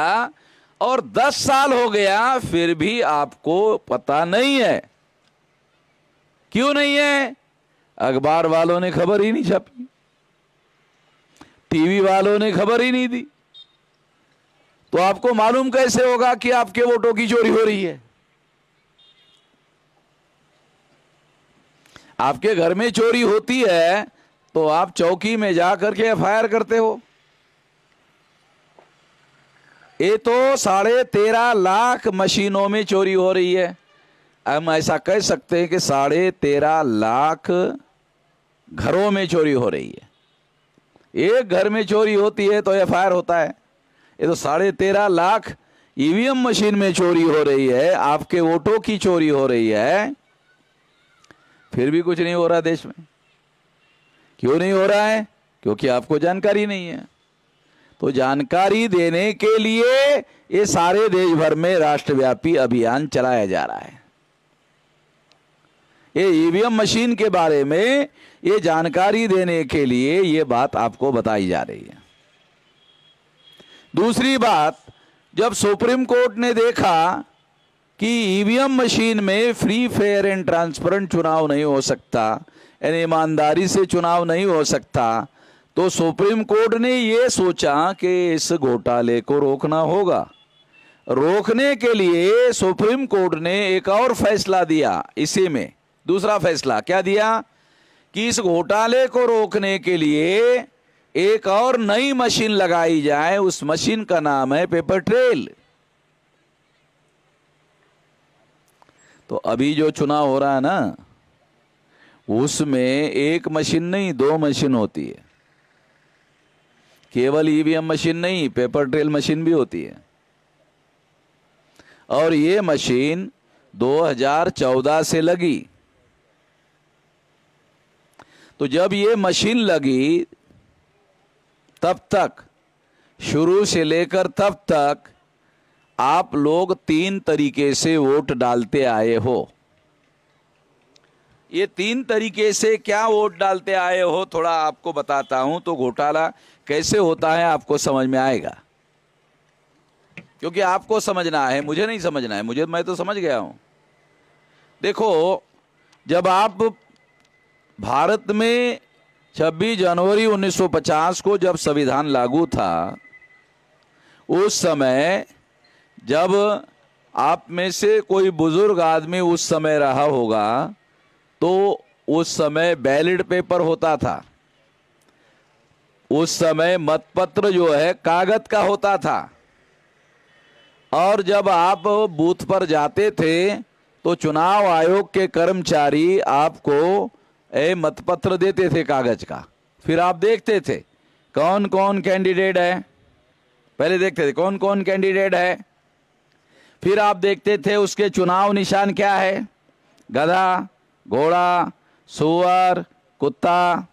और 10 साल हो गया फिर भी आपको पता नहीं है। क्यों नहीं है? अखबार वालों ने खबर ही नहीं छापी, टीवी वालों ने खबर ही नहीं दी, तो आपको मालूम कैसे होगा कि आपके वोटों की चोरी हो रही है? आपके घर में चोरी होती है तो आप चौकी में जाकर के एफआईआर करते हो। ये तो 13.5 लाख मशीनों में चोरी हो रही है। हम ऐसा कह सकते हैं कि 13.5 लाख घरों में चोरी हो रही है। एक घर में चोरी होती है तो एफआईआर होता है। ये तो 13.5 लाख ईवीएम मशीन में चोरी हो रही है, आपके वोटों की चोरी हो रही है, फिर भी कुछ नहीं हो रहा देश में। क्यों नहीं हो रहा है? क्योंकि आपको जानकारी नहीं है। तो जानकारी देने के लिए ये सारे देश भर में राष्ट्रव्यापी अभियान चलाया जा रहा है। ये ईवीएम मशीन के बारे में ये जानकारी देने के लिए ये बात आपको बताई जा रही है। दूसरी बात, जब सुप्रीम कोर्ट ने देखा कि ईवीएम मशीन में फ्री फेयर एंड ट्रांसपेरेंट चुनाव नहीं हो सकता, यानी ईमानदारी से चुनाव नहीं हो सकता, तो सुप्रीम कोर्ट ने ये सोचा कि इस घोटाले को रोकना होगा। रोकने के लिए सुप्रीम कोर्ट ने एक और फैसला दिया। इसी में दूसरा फैसला क्या दिया कि इस घोटाले को रोकने के लिए एक और नई मशीन लगाई जाए। उस मशीन का नाम है पेपर ट्रेल। तो अभी जो चुनाव हो रहा है ना, उसमें एक मशीन नहीं 2 मशीन होती है। केवल ईवीएम मशीन नहीं, पेपर ट्रेल मशीन भी होती है। और ये मशीन 2014 से लगी। तो जब ये मशीन लगी तब तक, शुरू से लेकर तब तक आप लोग 3 तरीके से वोट डालते आए हो। ये 3 तरीके से क्या वोट डालते आए हो थोड़ा आपको बताता हूं, तो घोटाला कैसे होता है आपको समझ में आएगा। क्योंकि आपको समझना है, मुझे नहीं समझना है। मैं तो समझ गया हूं। देखो, जब आप भारत में 26 जनवरी 1950 को जब संविधान लागू था, उस समय जब आप में से कोई बुजुर्ग आदमी उस समय रहा होगा, तो उस समय बैलेट पेपर होता था। उस समय मतपत्र जो है कागज का होता था। और जब आप बूथ पर जाते थे तो चुनाव आयोग के कर्मचारी आपको मतपत्र देते थे कागज का। फिर आप देखते थे कौन कौन कैंडिडेट है। पहले देखते थे कौन कौन कैंडिडेट है, फिर आप देखते थे उसके चुनाव निशान क्या है, गधा, घोड़ा, सुअर, कुत्ता।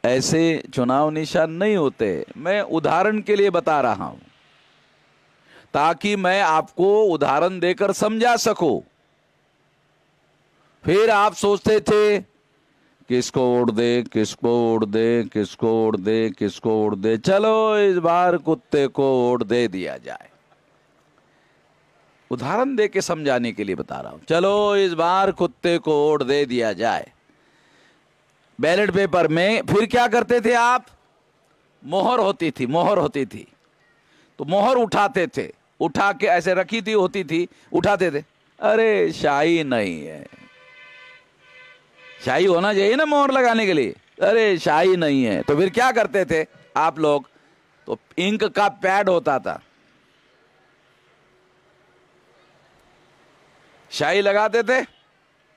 ऐसे चुनाव निशान नहीं होते। मैं उदाहरण के लिए बता रहा हूं ताकि मैं आपको उदाहरण देकर समझा सकूं। फिर आप सोचते थे किसको वोट दे, किसको वोट दे, किसको वोट दे, किसको वोट दे। चलो इस बार कुत्ते को वोट दे दिया जाए। उदाहरण दे के समझाने के लिए बता रहा हूं। चलो इस बार कुत्ते को वोट दे दिया जाए। बैलेट पेपर में फिर क्या करते थे आप? मोहर होती थी, मोहर होती थी। तो मोहर उठाते थे, उठा के ऐसे रखी थी, होती थी, उठाते थे। अरे शाही नहीं है, शाही होना चाहिए ना मोहर लगाने के लिए। अरे शाही नहीं है। तो फिर क्या करते थे आप लोग? तो इंक का पैड होता था, शाही लगाते थे,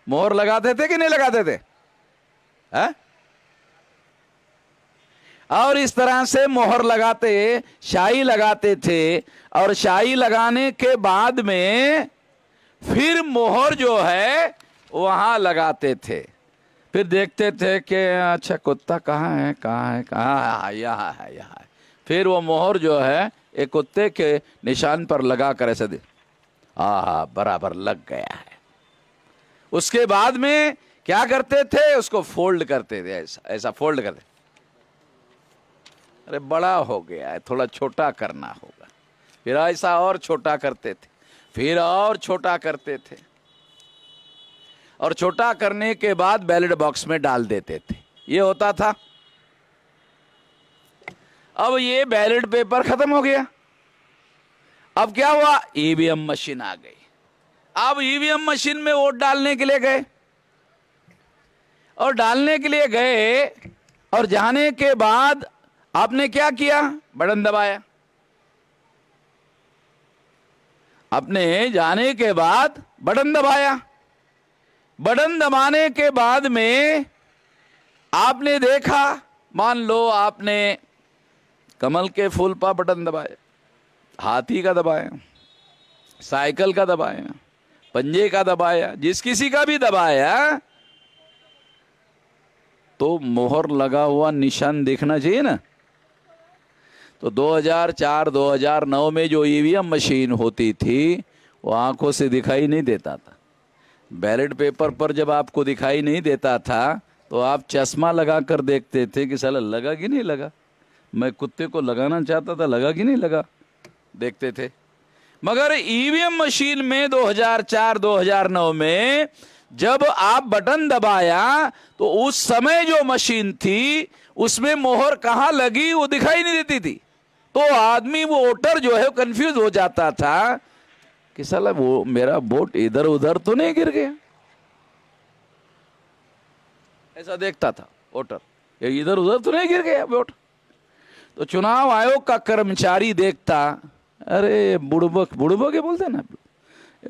मोहर लगाते थे कि नहीं लगाते थे? है? और इस तरह से मोहर लगाते, शाही लगाते थे। और शाही लगाने के बाद में फिर मोहर जो है वहां लगाते थे। फिर देखते थे कि अच्छा कुत्ता कहाँ है, कहाँ है, कहाँ है, यहाँ है, यहाँ है। फिर वो मोहर जो है एक कुत्ते के निशान पर लगा कर ऐसे दे, बराबर लग गया है। उसके बाद में क्या करते थे? उसको फोल्ड करते थे, ऐसा ऐसा फोल्ड करते। अरे बड़ा हो गया है, थोड़ा छोटा करना होगा। फिर ऐसा और छोटा करते थे, फिर और छोटा करते थे, और छोटा करने के बाद बैलेट बॉक्स में डाल देते थे। ये होता था। अब ये बैलेट पेपर खत्म हो गया। अब क्या हुआ? ईवीएम मशीन आ गई। अब ईवीएम मशीन में वोट डालने के लिए गए, और डालने के लिए गए, और जाने के बाद आपने क्या किया? बटन दबाया। आपने जाने के बाद बटन दबाया। बटन दबाने के बाद में आपने देखा, मान लो आपने कमल के फूल पर बटन दबाया, हाथी का दबाया, साइकिल का दबाया, पंजे का दबाया, जिस किसी का भी दबाया, तो मोहर लगा हुआ निशान दिखना चाहिए ना। तो 2004-2009 में जो ईवीएम मशीन होती थी वो आंखों से दिखाई नहीं देता था। बैलेट पेपर पर जब आपको दिखाई नहीं देता था तो आप चश्मा लगा कर देखते थे कि साला लगा कि नहीं लगा। मैं कुत्ते को लगाना चाहता था, लगा कि नहीं लगा, देखते थे। मगर ईवीएम मशीन में 2004-2009 में जब आप बटन दबाया तो उस समय जो मशीन थी उसमें मोहर कहाँ लगी वो दिखाई नहीं देती थी। तो आदमी, वो वोटर जो है कंफ्यूज हो जाता था कि साला वो मेरा वोट इधर उधर तो नहीं गिर गया। ऐसा देखता था वोटर, ये इधर उधर तो नहीं गिर गया वोट। तो चुनाव आयोग का कर्मचारी देखता, अरे बुड़बक, बुड़बक ये बोलते हैं ना,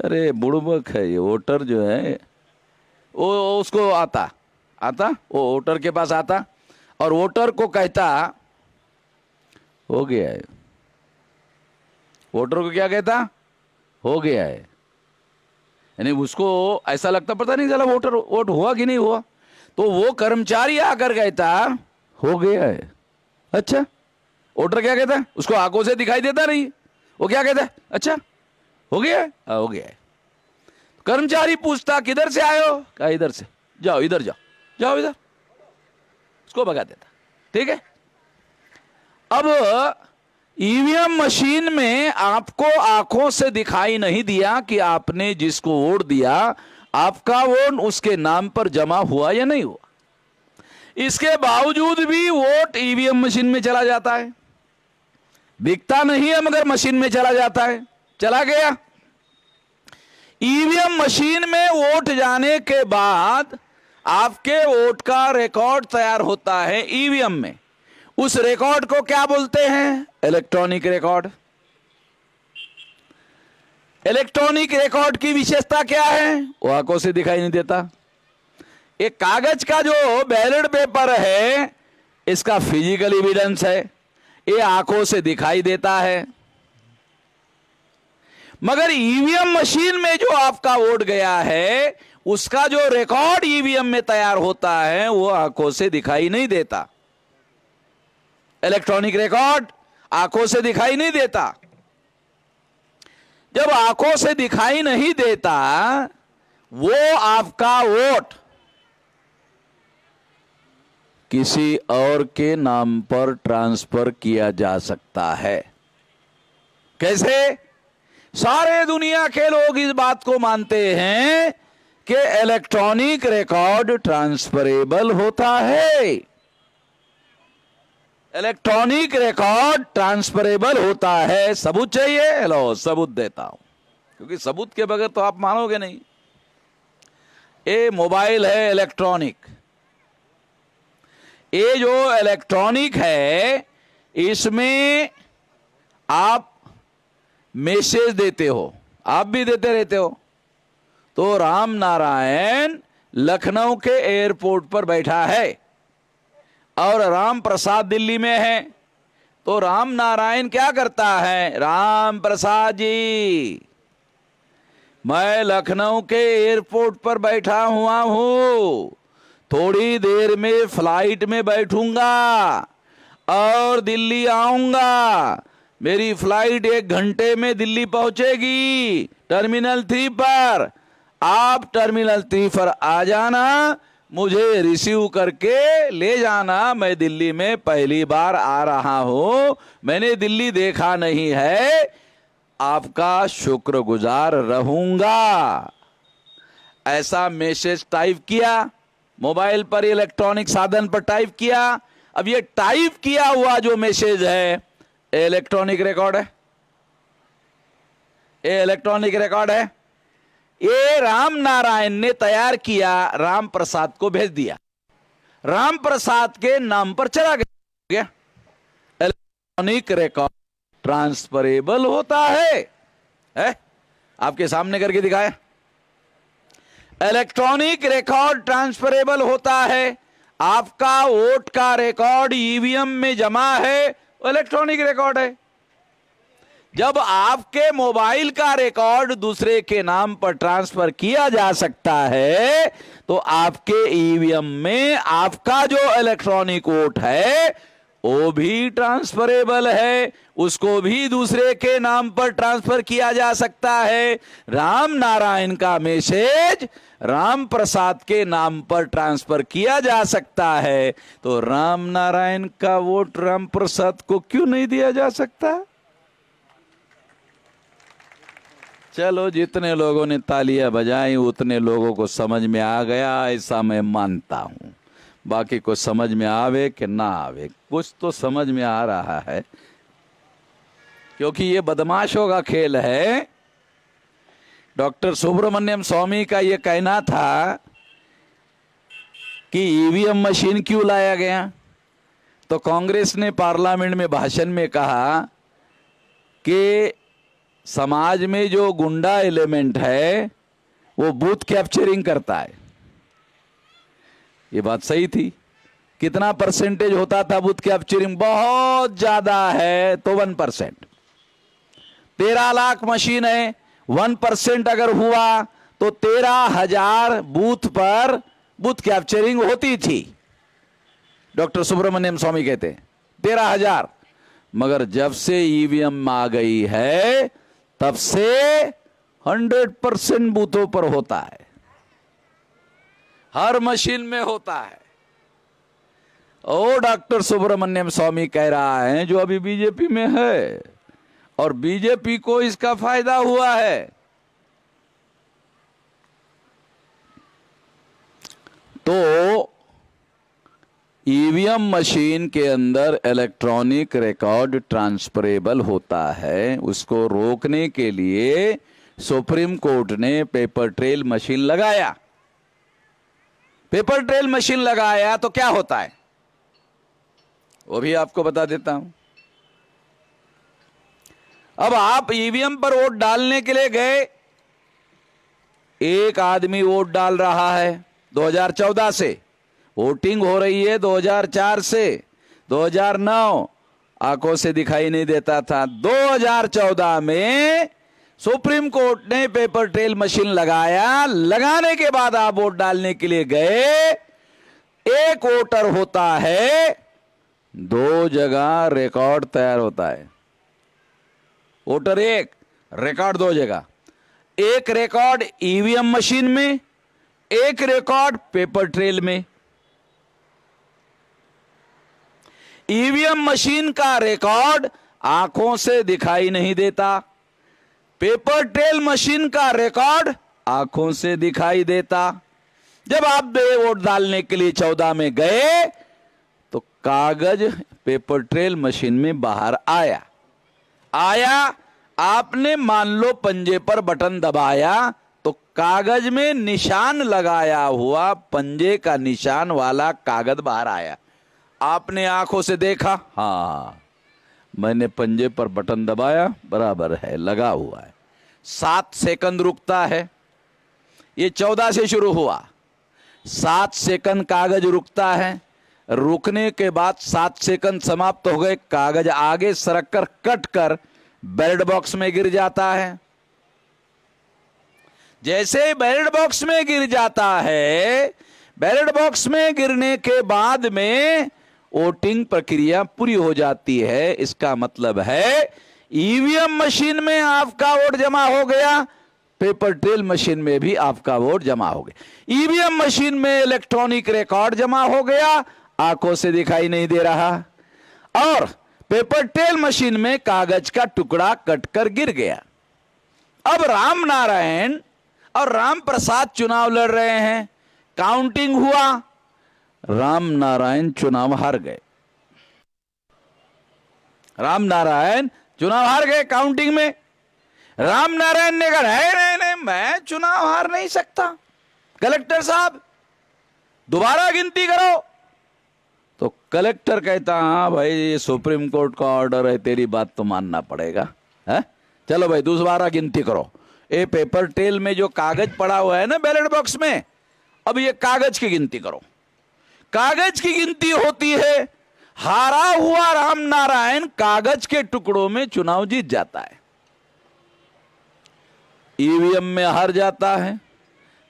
अरे बुड़बक है ये वोटर जो है। वो उसको आता वो वोटर के पास आता और वोटर को कहता हो गया है। वोटर को क्या कहता? हो गया है। यानी उसको ऐसा लगता, पता नहीं चला वोट हुआ कि नहीं हुआ। तो वो कर्मचारी आकर कहता हो गया है। अच्छा, वोटर क्या कहता है? उसको आंखों से दिखाई देता नहीं, वो क्या कहता है? अच्छा हो गया है, हो गया है। कर्मचारी पूछता किधर से आए हो? कहा इधर से। जाओ इधर, जाओ इधर, उसको भगा देता। ठीक है। अब ईवीएम मशीन में आपको आंखों से दिखाई नहीं दिया कि आपने जिसको वोट दिया आपका वोट उसके नाम पर जमा हुआ या नहीं हुआ। इसके बावजूद भी वोट ईवीएम मशीन में चला जाता है। दिखता नहीं है मगर मशीन में चला जाता है। चला गया। ईवीएम मशीन में वोट जाने के बाद आपके वोट का रिकॉर्ड तैयार होता है ईवीएम में। उस रिकॉर्ड को क्या बोलते हैं? Electronic record. इलेक्ट्रॉनिक रिकॉर्ड की विशेषता क्या है? वो आंखों से दिखाई नहीं देता। एक कागज का जो बैलेट पेपर है इसका फिजिकल एविडेंस है, ये आंखों से दिखाई देता है। मगर ईवीएम मशीन में जो आपका वोट गया है उसका जो रिकॉर्ड ईवीएम में तैयार होता है वो आंखों से दिखाई नहीं देता। इलेक्ट्रॉनिक रिकॉर्ड आंखों से दिखाई नहीं देता। जब आंखों से दिखाई नहीं देता वो आपका वोट किसी और के नाम पर ट्रांसफर किया जा सकता है। कैसे? सारे दुनिया के लोग इस बात को मानते हैं कि इलेक्ट्रॉनिक रिकॉर्ड ट्रांसफरेबल होता है। इलेक्ट्रॉनिक रिकॉर्ड ट्रांसफरेबल होता है। सबूत चाहिए? लो सबूत देता हूं, क्योंकि सबूत के बगैर तो आप मानोगे नहीं। ये मोबाइल है इलेक्ट्रॉनिक। ये जो इलेक्ट्रॉनिक है इसमें आप मैसेज देते हो, आप भी देते रहते हो। तो राम नारायण लखनऊ के एयरपोर्ट पर बैठा है और राम प्रसाद दिल्ली में है। तो राम नारायण क्या करता है? राम प्रसाद जी, मैं लखनऊ के एयरपोर्ट पर बैठा हुआ हूं, थोड़ी देर में फ्लाइट में बैठूंगा और दिल्ली आऊंगा। मेरी फ्लाइट 1 घंटे में दिल्ली पहुंचेगी टर्मिनल 3 पर। आप टर्मिनल 3 पर आ जाना, मुझे रिसीव करके ले जाना। मैं दिल्ली में पहली बार आ रहा हूं, मैंने दिल्ली देखा नहीं है, आपका शुक्रगुजार रहूंगा। ऐसा मैसेज टाइप किया, मोबाइल पर इलेक्ट्रॉनिक साधन पर टाइप किया। अब ये टाइप किया हुआ जो मैसेज है इलेक्ट्रॉनिक रिकॉर्ड है, ये इलेक्ट्रॉनिक रिकॉर्ड है। ये राम नारायण ने तैयार किया, राम प्रसाद को भेज दिया, राम प्रसाद के नाम पर चला गया। इलेक्ट्रॉनिक रिकॉर्ड ट्रांसफरेबल होता है? आपके सामने करके दिखाया। इलेक्ट्रॉनिक रिकॉर्ड ट्रांसफरेबल होता है। आपका वोट का रिकॉर्ड ईवीएम में जमा है, इलेक्ट्रॉनिक रिकॉर्ड है। जब आपके मोबाइल का रिकॉर्ड दूसरे के नाम पर ट्रांसफर किया जा सकता है, तो आपके ईवीएम में आपका जो इलेक्ट्रॉनिक वोट है वो भी ट्रांसफरेबल है, उसको भी दूसरे के नाम पर ट्रांसफर किया जा सकता है। राम नारायण का मैसेज राम प्रसाद के नाम पर ट्रांसफर किया जा सकता है, तो राम नारायण का वोट राम प्रसाद को क्यों नहीं दिया जा सकता? चलो, जितने लोगों ने तालियां बजाई उतने लोगों को समझ में आ गया, ऐसा मैं मानता हूं। बाकी को समझ में आवे कि ना आवे, कुछ तो समझ में आ रहा है, क्योंकि ये बदमाशों का खेल है। डॉक्टर सुब्रमण्यम स्वामी का ये कहना था कि ईवीएम मशीन क्यों लाया गया, तो कांग्रेस ने पार्लियामेंट में भाषण में कहा कि समाज में जो गुंडा एलिमेंट है वो बूथ कैप्चरिंग करता है। ये बात सही थी। कितना परसेंटेज होता था बूथ कैप्चरिंग? बहुत ज्यादा है तो 1%। 13 लाख मशीन है, 1% अगर हुआ तो 13,000 बूथ पर बूथ कैप्चरिंग होती थी। डॉक्टर सुब्रमण्यम स्वामी कहते हैं 13,000। मगर जब से ईवीएम आ गई है तब से 100% बूथों पर होता है, हर मशीन में होता है। ओ डॉक्टर सुब्रमण्यम स्वामी कह रहा है जो अभी बीजेपी में है, और बीजेपी को इसका फायदा हुआ है। तो ईवीएम मशीन के अंदर इलेक्ट्रॉनिक रिकॉर्ड ट्रांसफरेबल होता है, उसको रोकने के लिए सुप्रीम कोर्ट ने पेपर ट्रेल मशीन लगाया। पेपर ट्रेल मशीन लगाया तो क्या होता है वो भी आपको बता देता हूं। अब आप ईवीएम पर वोट डालने के लिए गए, एक आदमी वोट डाल रहा है 2014 से, वोटिंग हो रही है 2004 से, 2009 आंखों से दिखाई नहीं देता था। 2014 में सुप्रीम कोर्ट ने पेपर ट्रेल मशीन लगाया। लगाने के बाद आप वोट डालने के लिए गए, एक वोटर होता है, 2 जगह रिकॉर्ड तैयार होता है। वोटर 1, रिकॉर्ड 2 जगह। एक रिकॉर्ड ईवीएम मशीन में, एक रिकॉर्ड पेपर ट्रेल में। ईवीएम मशीन का रिकॉर्ड आंखों से दिखाई नहीं देता, पेपर ट्रेल मशीन का रिकॉर्ड आंखों से दिखाई देता। जब आप वोट डालने के लिए 14 में गए तो कागज पेपर ट्रेल मशीन में बाहर आया। आपने मान लो पंजे पर बटन दबाया तो कागज में निशान लगाया हुआ पंजे का निशान वाला कागज बाहर आया। आपने आंखों से देखा, हाँ मैंने पंजे पर बटन दबाया, बराबर है, लगा हुआ है। 7 सेकंड रुकता है। ये 14 से शुरू हुआ, 7 सेकंड कागज रुकता है। रुकने के बाद 7 सेकंड समाप्त हो गए, कागज आगे सरक कर कट कर बैलेट बॉक्स में गिर जाता है। जैसे बैलेट बॉक्स में गिर जाता है, बैलेट बॉक्स में गिरने के बाद में वोटिंग प्रक्रिया पूरी हो जाती है। इसका मतलब है ईवीएम मशीन में आपका वोट जमा हो गया, पेपर ट्रेल मशीन में भी आपका वोट जमा हो गया। ईवीएम मशीन में इलेक्ट्रॉनिक रिकॉर्ड जमा हो गया, आंखों से दिखाई नहीं दे रहा, और पेपर ट्रेल मशीन में कागज का टुकड़ा कटकर गिर गया। अब राम नारायण और राम प्रसाद चुनाव लड़ रहे हैं, काउंटिंग हुआ, राम नारायण चुनाव हार गए। राम नारायण चुनाव हार गए काउंटिंग में। राम नारायण ने कहा नहीं, मैं चुनाव हार नहीं सकता, कलेक्टर साहब दोबारा गिनती करो। तो कलेक्टर कहता हाँ भाई ये सुप्रीम कोर्ट का ऑर्डर है, तेरी बात तो मानना पड़ेगा, है? चलो भाई दोबारा गिनती करो। ये पेपर ट्रेल में जो कागज पड़ा हुआ है ना बैलेट बॉक्स में, अब ये कागज की गिनती करो। कागज की गिनती होती है, हारा हुआ राम नारायण कागज के टुकड़ों में चुनाव जीत जाता है, ईवीएम में हार जाता है,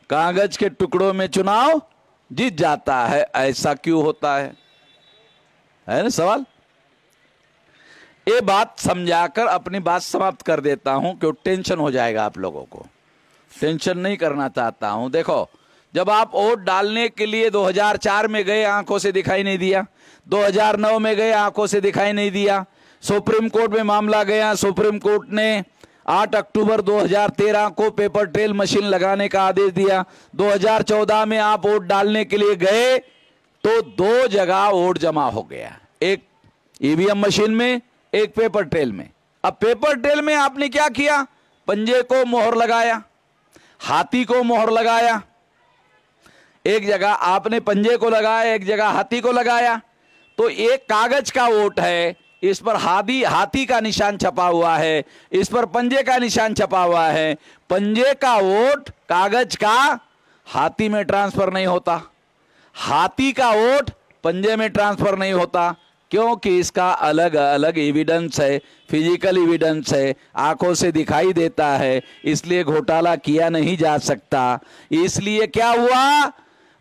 कागज के टुकड़ों में चुनाव जीत जाता है। ऐसा क्यों होता है ना सवाल। ये बात समझाकर अपनी बात समाप्त कर देता हूं, क्यों टेंशन हो जाएगा आप लोगों को। टेंशन नहीं करना चाहता हूं। देखो, जब आप वोट डालने के लिए 2004 में गए, आंखों से दिखाई नहीं दिया, 2009 में गए, आंखों से दिखाई नहीं दिया, सुप्रीम कोर्ट में मामला गया, सुप्रीम कोर्ट ने 8 अक्टूबर 2013 को पेपर ट्रेल मशीन लगाने का आदेश दिया। 2014 में आप वोट डालने के लिए गए तो 2 जगह वोट जमा हो गया, एक ईवीएम मशीन में, एक पेपर ट्रेल में। अब पेपर ट्रेल में आपने क्या किया, पंजे को मोहर लगाया, हाथी को मोहर लगाया। एक जगह आपने पंजे को लगाया, एक जगह हाथी को लगाया, तो एक कागज का वोट है, इस पर हाथी का निशान छपा हुआ है, इस पर पंजे का निशान छपा हुआ है। पंजे का वोट कागज का हाथी में ट्रांसफर नहीं होता, हाथी का वोट पंजे में ट्रांसफर नहीं होता, क्योंकि इसका अलग अलग एविडेंस है, फिजिकल एविडेंस है, आंखों से दिखाई देता है, इसलिए घोटाला किया नहीं जा सकता। इसलिए क्या हुआ,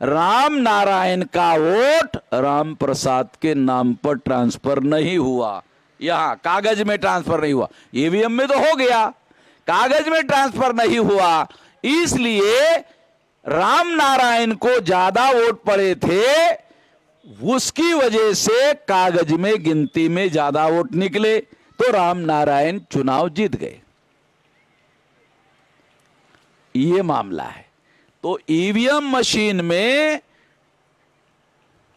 राम नारायण का वोट राम प्रसाद के नाम पर ट्रांसफर नहीं हुआ, यहां कागज में ट्रांसफर नहीं हुआ। ईवीएम में तो हो गया, कागज में ट्रांसफर नहीं हुआ, इसलिए राम नारायण को ज्यादा वोट पड़े थे, उसकी वजह से कागज में गिनती में ज्यादा वोट निकले, तो राम नारायण चुनाव जीत गए। ये मामला है। तो ईवीएम मशीन में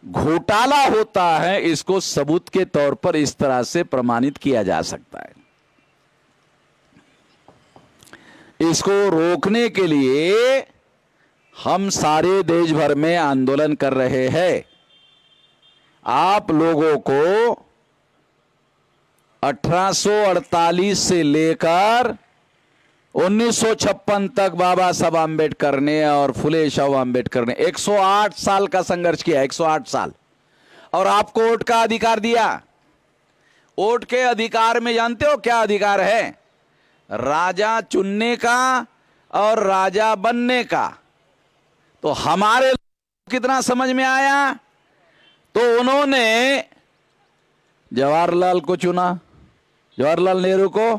घोटाला होता है, इसको सबूत के तौर पर इस तरह से प्रमाणित किया जा सकता है। इसको रोकने के लिए हम सारे देश भर में आंदोलन कर रहे हैं। आप लोगों को 1848 से लेकर 1956 तक बाबा साहब आम्बेडकर ने और फुले शाह आम्बेडकर ने 108 साल का संघर्ष किया, 108 साल, और आपको वोट का अधिकार दिया। वोट के अधिकार में जानते हो क्या अधिकार है, राजा चुनने का और राजा बनने का। तो हमारे कितना समझ में आया, तो उन्होंने जवाहरलाल को चुना, जवाहरलाल नेहरू को,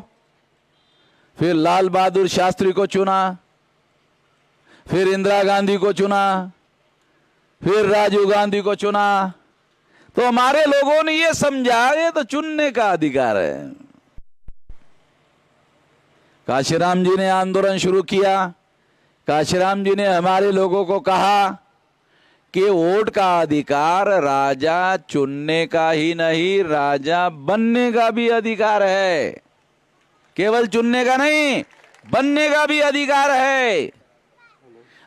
फिर लाल बहादुर शास्त्री को चुना, फिर इंदिरा गांधी को चुना, फिर राजीव गांधी को चुना। तो हमारे लोगों ने ये समझा ये तो चुनने का अधिकार है। काशीराम जी ने आंदोलन शुरू किया। काशीराम जी ने हमारे लोगों को कहा कि वोट का अधिकार राजा चुनने का ही नहीं, राजा बनने का भी अधिकार है। केवल चुनने का नहीं, बनने का भी अधिकार है।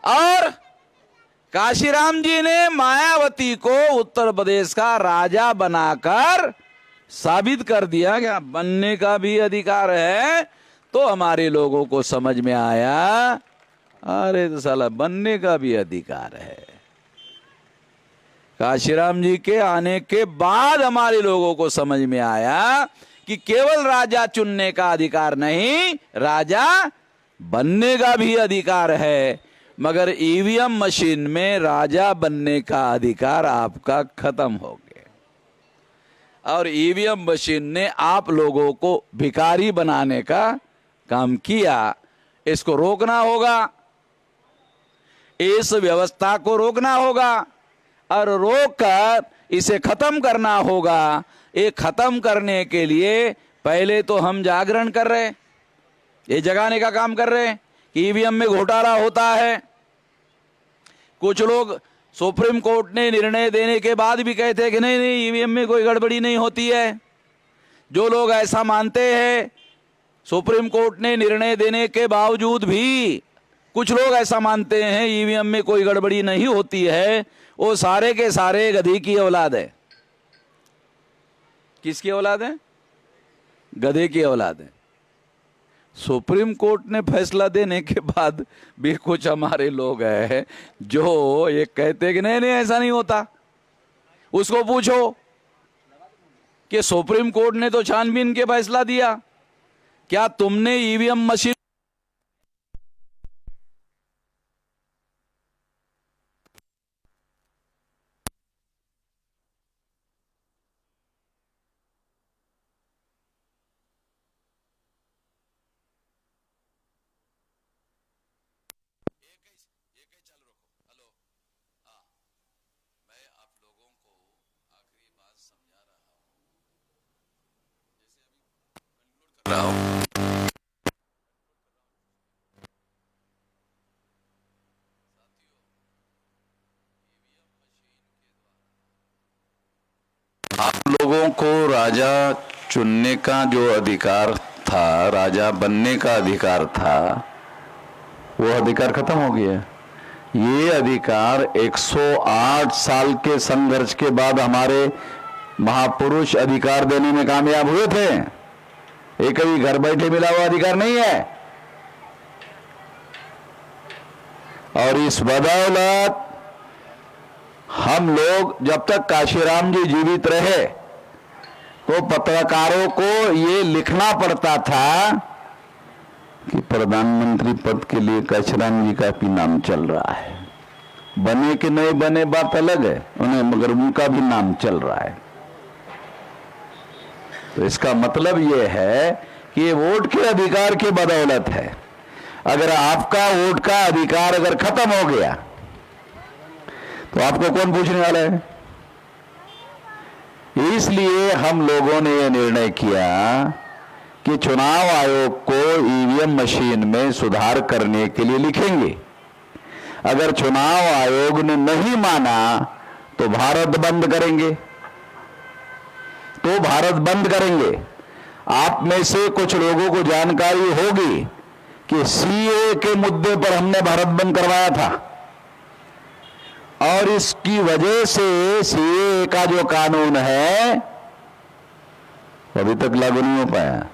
और काशीराम जी ने मायावती को उत्तर प्रदेश का राजा बनाकर साबित कर दिया कि बनने का भी अधिकार है। तो हमारे लोगों को समझ में आया, अरे तो साला बनने का भी अधिकार है। काशीराम जी के आने के बाद हमारे लोगों को समझ में आया कि केवल राजा चुनने का अधिकार नहीं, राजा बनने का भी अधिकार है। मगर ईवीएम मशीन में राजा बनने का अधिकार आपका खत्म हो गया, और ईवीएम मशीन ने आप लोगों को भिखारी बनाने का काम किया। इसको रोकना होगा, इस व्यवस्था को रोकना होगा और रोककर इसे खत्म करना होगा। ये खत्म करने के लिए पहले तो हम जागरण कर रहे, ये जगाने का काम कर रहे हैं कि ईवीएम में घोटाला होता है। कुछ लोग सुप्रीम कोर्ट ने निर्णय देने के बाद भी कहते हैं कि नहीं नहीं ईवीएम में कोई गड़बड़ी नहीं होती है। जो लोग ऐसा मानते हैं, सुप्रीम कोर्ट ने निर्णय देने के बावजूद भी कुछ लोग ऐसा मानते हैं ईवीएम में कोई गड़बड़ी नहीं होती है, वो सारे के सारे गधी की औलाद है। किसकी औलाद है? गधे की औलाद है। सुप्रीम कोर्ट ने फैसला देने के बाद भी कुछ हमारे लोग हैं जो ये कहते हैं कि नहीं नहीं ऐसा नहीं होता। उसको पूछो कि सुप्रीम कोर्ट ने तो छानबीन के फैसला दिया, क्या तुमने ईवीएम मशीन लोगों को राजा चुनने का जो अधिकार था, राजा बनने का अधिकार था, वो अधिकार खत्म हो गया। ये अधिकार 108 साल के संघर्ष के बाद हमारे महापुरुष अधिकार देने में कामयाब हुए थे। ये कभी घर बैठे मिला हुआ अधिकार नहीं है। और इस बदौलत हम लोग जब तक काशीराम जी जीवित रहे तो पत्रकारों को ये लिखना पड़ता था कि प्रधानमंत्री पद के लिए काशीराम जी का भी नाम चल रहा है। बने कि नहीं बने बात अलग है उन्हें, मगर उनका भी नाम चल रहा है। तो इसका मतलब ये है कि ये वोट के अधिकार की बदौलत है। अगर आपका वोट का अधिकार अगर खत्म हो गया तो आपको कौन पूछने वाला है? इसलिए हम लोगों ने यह निर्णय किया कि चुनाव आयोग को ईवीएम मशीन में सुधार करने के लिए लिखेंगे। अगर चुनाव आयोग ने नहीं माना तो भारत बंद करेंगे, आप में से कुछ लोगों को जानकारी होगी कि सीए के मुद्दे पर हमने भारत बंद करवाया था और इसकी वजह से सीए का जो कानून है अभी तक लागू नहीं हो पाया।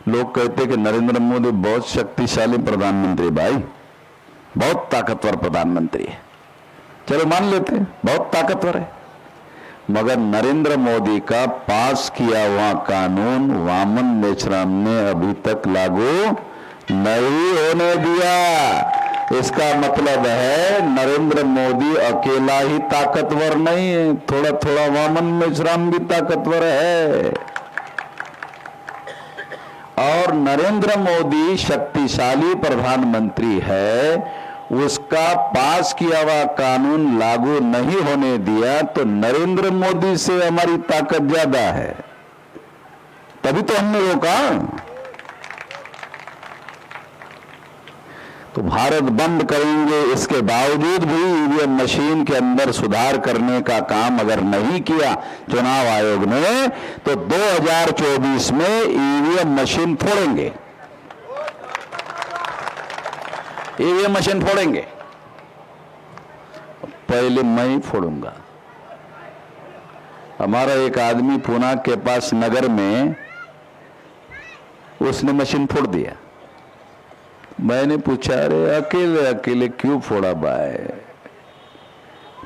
लोग कहते कि नरेंद्र मोदी बहुत शक्तिशाली प्रधानमंत्री, भाई बहुत ताकतवर प्रधानमंत्री है, चलो मान लेते हैं बहुत ताकतवर है, मगर नरेंद्र मोदी का पास किया हुआ कानून वामन मेश्राम ने अभी तक लागू नहीं होने दिया। इसका मतलब है नरेंद्र मोदी अकेला ही ताकतवर नहीं है, थोड़ा थोड़ा वामन मेश्राम भी ताकतवर है। और नरेंद्र मोदी शक्तिशाली प्रधानमंत्री है, उसका पास किया हुआ कानून लागू नहीं होने दिया तो नरेंद्र मोदी से हमारी ताकत ज्यादा है, तभी तो हमने रोका। तो भारत बंद करेंगे, इसके बावजूद भी ईवीएम मशीन के अंदर सुधार करने का काम अगर नहीं किया चुनाव आयोग ने तो 2024 में ईवीएम मशीन फोड़ेंगे, ईवीएम मशीन फोड़ेंगे। पहले मैं ही फोड़ूंगा। हमारा एक आदमी पुणे के पास नगर में उसने मशीन फोड़ दिया। मैंने पूछा अरे अकेले अकेले क्यों फोड़ा भाई,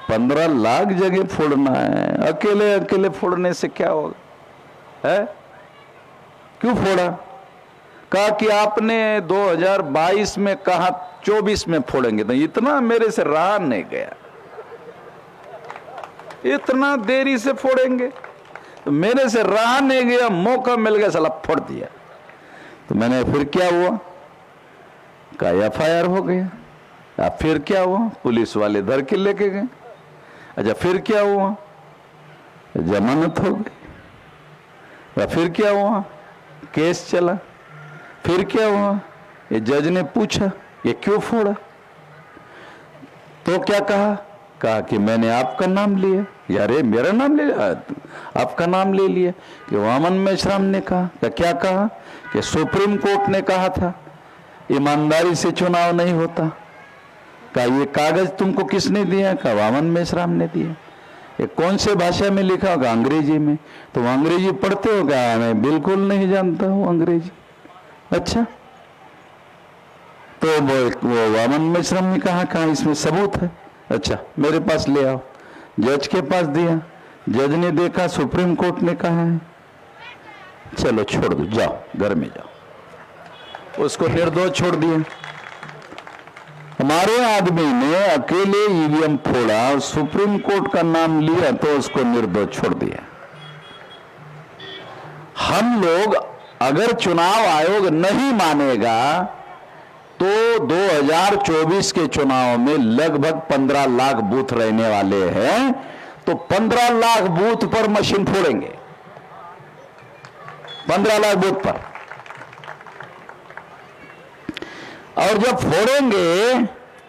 15 लाख जगह फोड़ना है, अकेले अकेले फोड़ने से क्या होगा है, क्यों फोड़ा? कहा कि आपने 2022 में कहा 24 में फोड़ेंगे, तो इतना मेरे से रहा नहीं गया, इतना देरी से फोड़ेंगे, तो मेरे से रहा नहीं गया, मौका मिल गया, साला फोड़ दिया। तो मैंने फिर क्या हुआ, का FIR हो गया। अब फिर क्या हुआ? पुलिस वाले धर के लेके गए। अच्छा, फिर क्या हुआ? जमानत हो गई। फिर क्या हुआ? केस चला। फिर क्या हुआ? ये जज ने पूछा ये क्यों फोड़ा? तो क्या कहा कि मैंने आपका नाम लिया। यार मेरा नाम ले लिया, आपका नाम ले लिया। कि वामन मेश्राम ने कहा क्या कहा? कि सुप्रीम कोर्ट ने कहा था ईमानदारी से चुनाव नहीं होता। का ये कागज तुमको किसने दिया? का वामन मेश्राम ने दिया। ये कौन से भाषा में लिखा होगा? अंग्रेजी में। तो वो अंग्रेजी पढ़ते हो क्या? मैं बिल्कुल नहीं जानता हूँ अंग्रेजी। अच्छा, तो वो वामन मेश्राम ने कहा इसमें सबूत है। अच्छा, मेरे पास ले आओ। जज के पास दिया। जज ने देखा सुप्रीम कोर्ट ने कहा है, चलो छोड़ दो, जाओ घर में जाओ। उसको निर्दोष छोड़ दिया। हमारे आदमी ने अकेले EVM फोड़ा और सुप्रीम कोर्ट का नाम लिया तो उसको निर्दोष छोड़ दिया। हम लोग अगर चुनाव आयोग नहीं मानेगा तो 2024 के चुनाव में लगभग 15 लाख बूथ रहने वाले हैं, तो 15 लाख बूथ पर मशीन फोड़ेंगे। 15 लाख बूथ पर। और जब फोड़ेंगे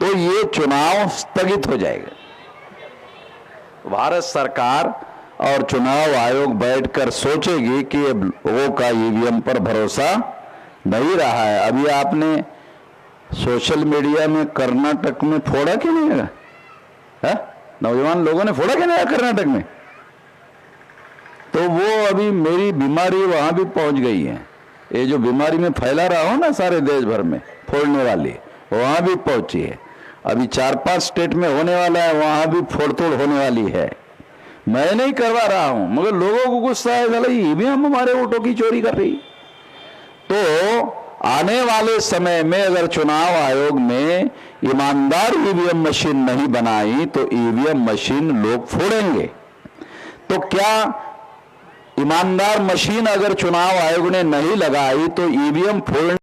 तो ये चुनाव स्थगित हो जाएगा। भारत सरकार और चुनाव आयोग बैठकर सोचेगी कि लोगों का EVM पर भरोसा नहीं रहा है। अभी आपने सोशल मीडिया में कर्नाटक में फोड़ा कि नहीं है? नौजवान लोगों ने फोड़ा कि नहीं कर्नाटक में? तो वो अभी मेरी बीमारी वहां भी पहुंच गई है। ये जो बीमारी में फैला रहा हो ना सारे देश भर में फोड़ने वाली, वहां भी पहुंची है। अभी 4-5 स्टेट में होने वाला है, वहां भी फोड़तोड़ होने वाली है। मैं नहीं करवा रहा हूं, मगर लोगों को गुस्सा है, चलो EVM हमारे वोटों की चोरी कर रही। तो आने वाले समय में अगर चुनाव आयोग ने ईमानदार EVM मशीन नहीं बनाई तो EVM मशीन लोग फोड़ेंगे। तो क्या ईमानदार मशीन अगर चुनाव आयोग ने नहीं लगाई तो EVM फोड़ने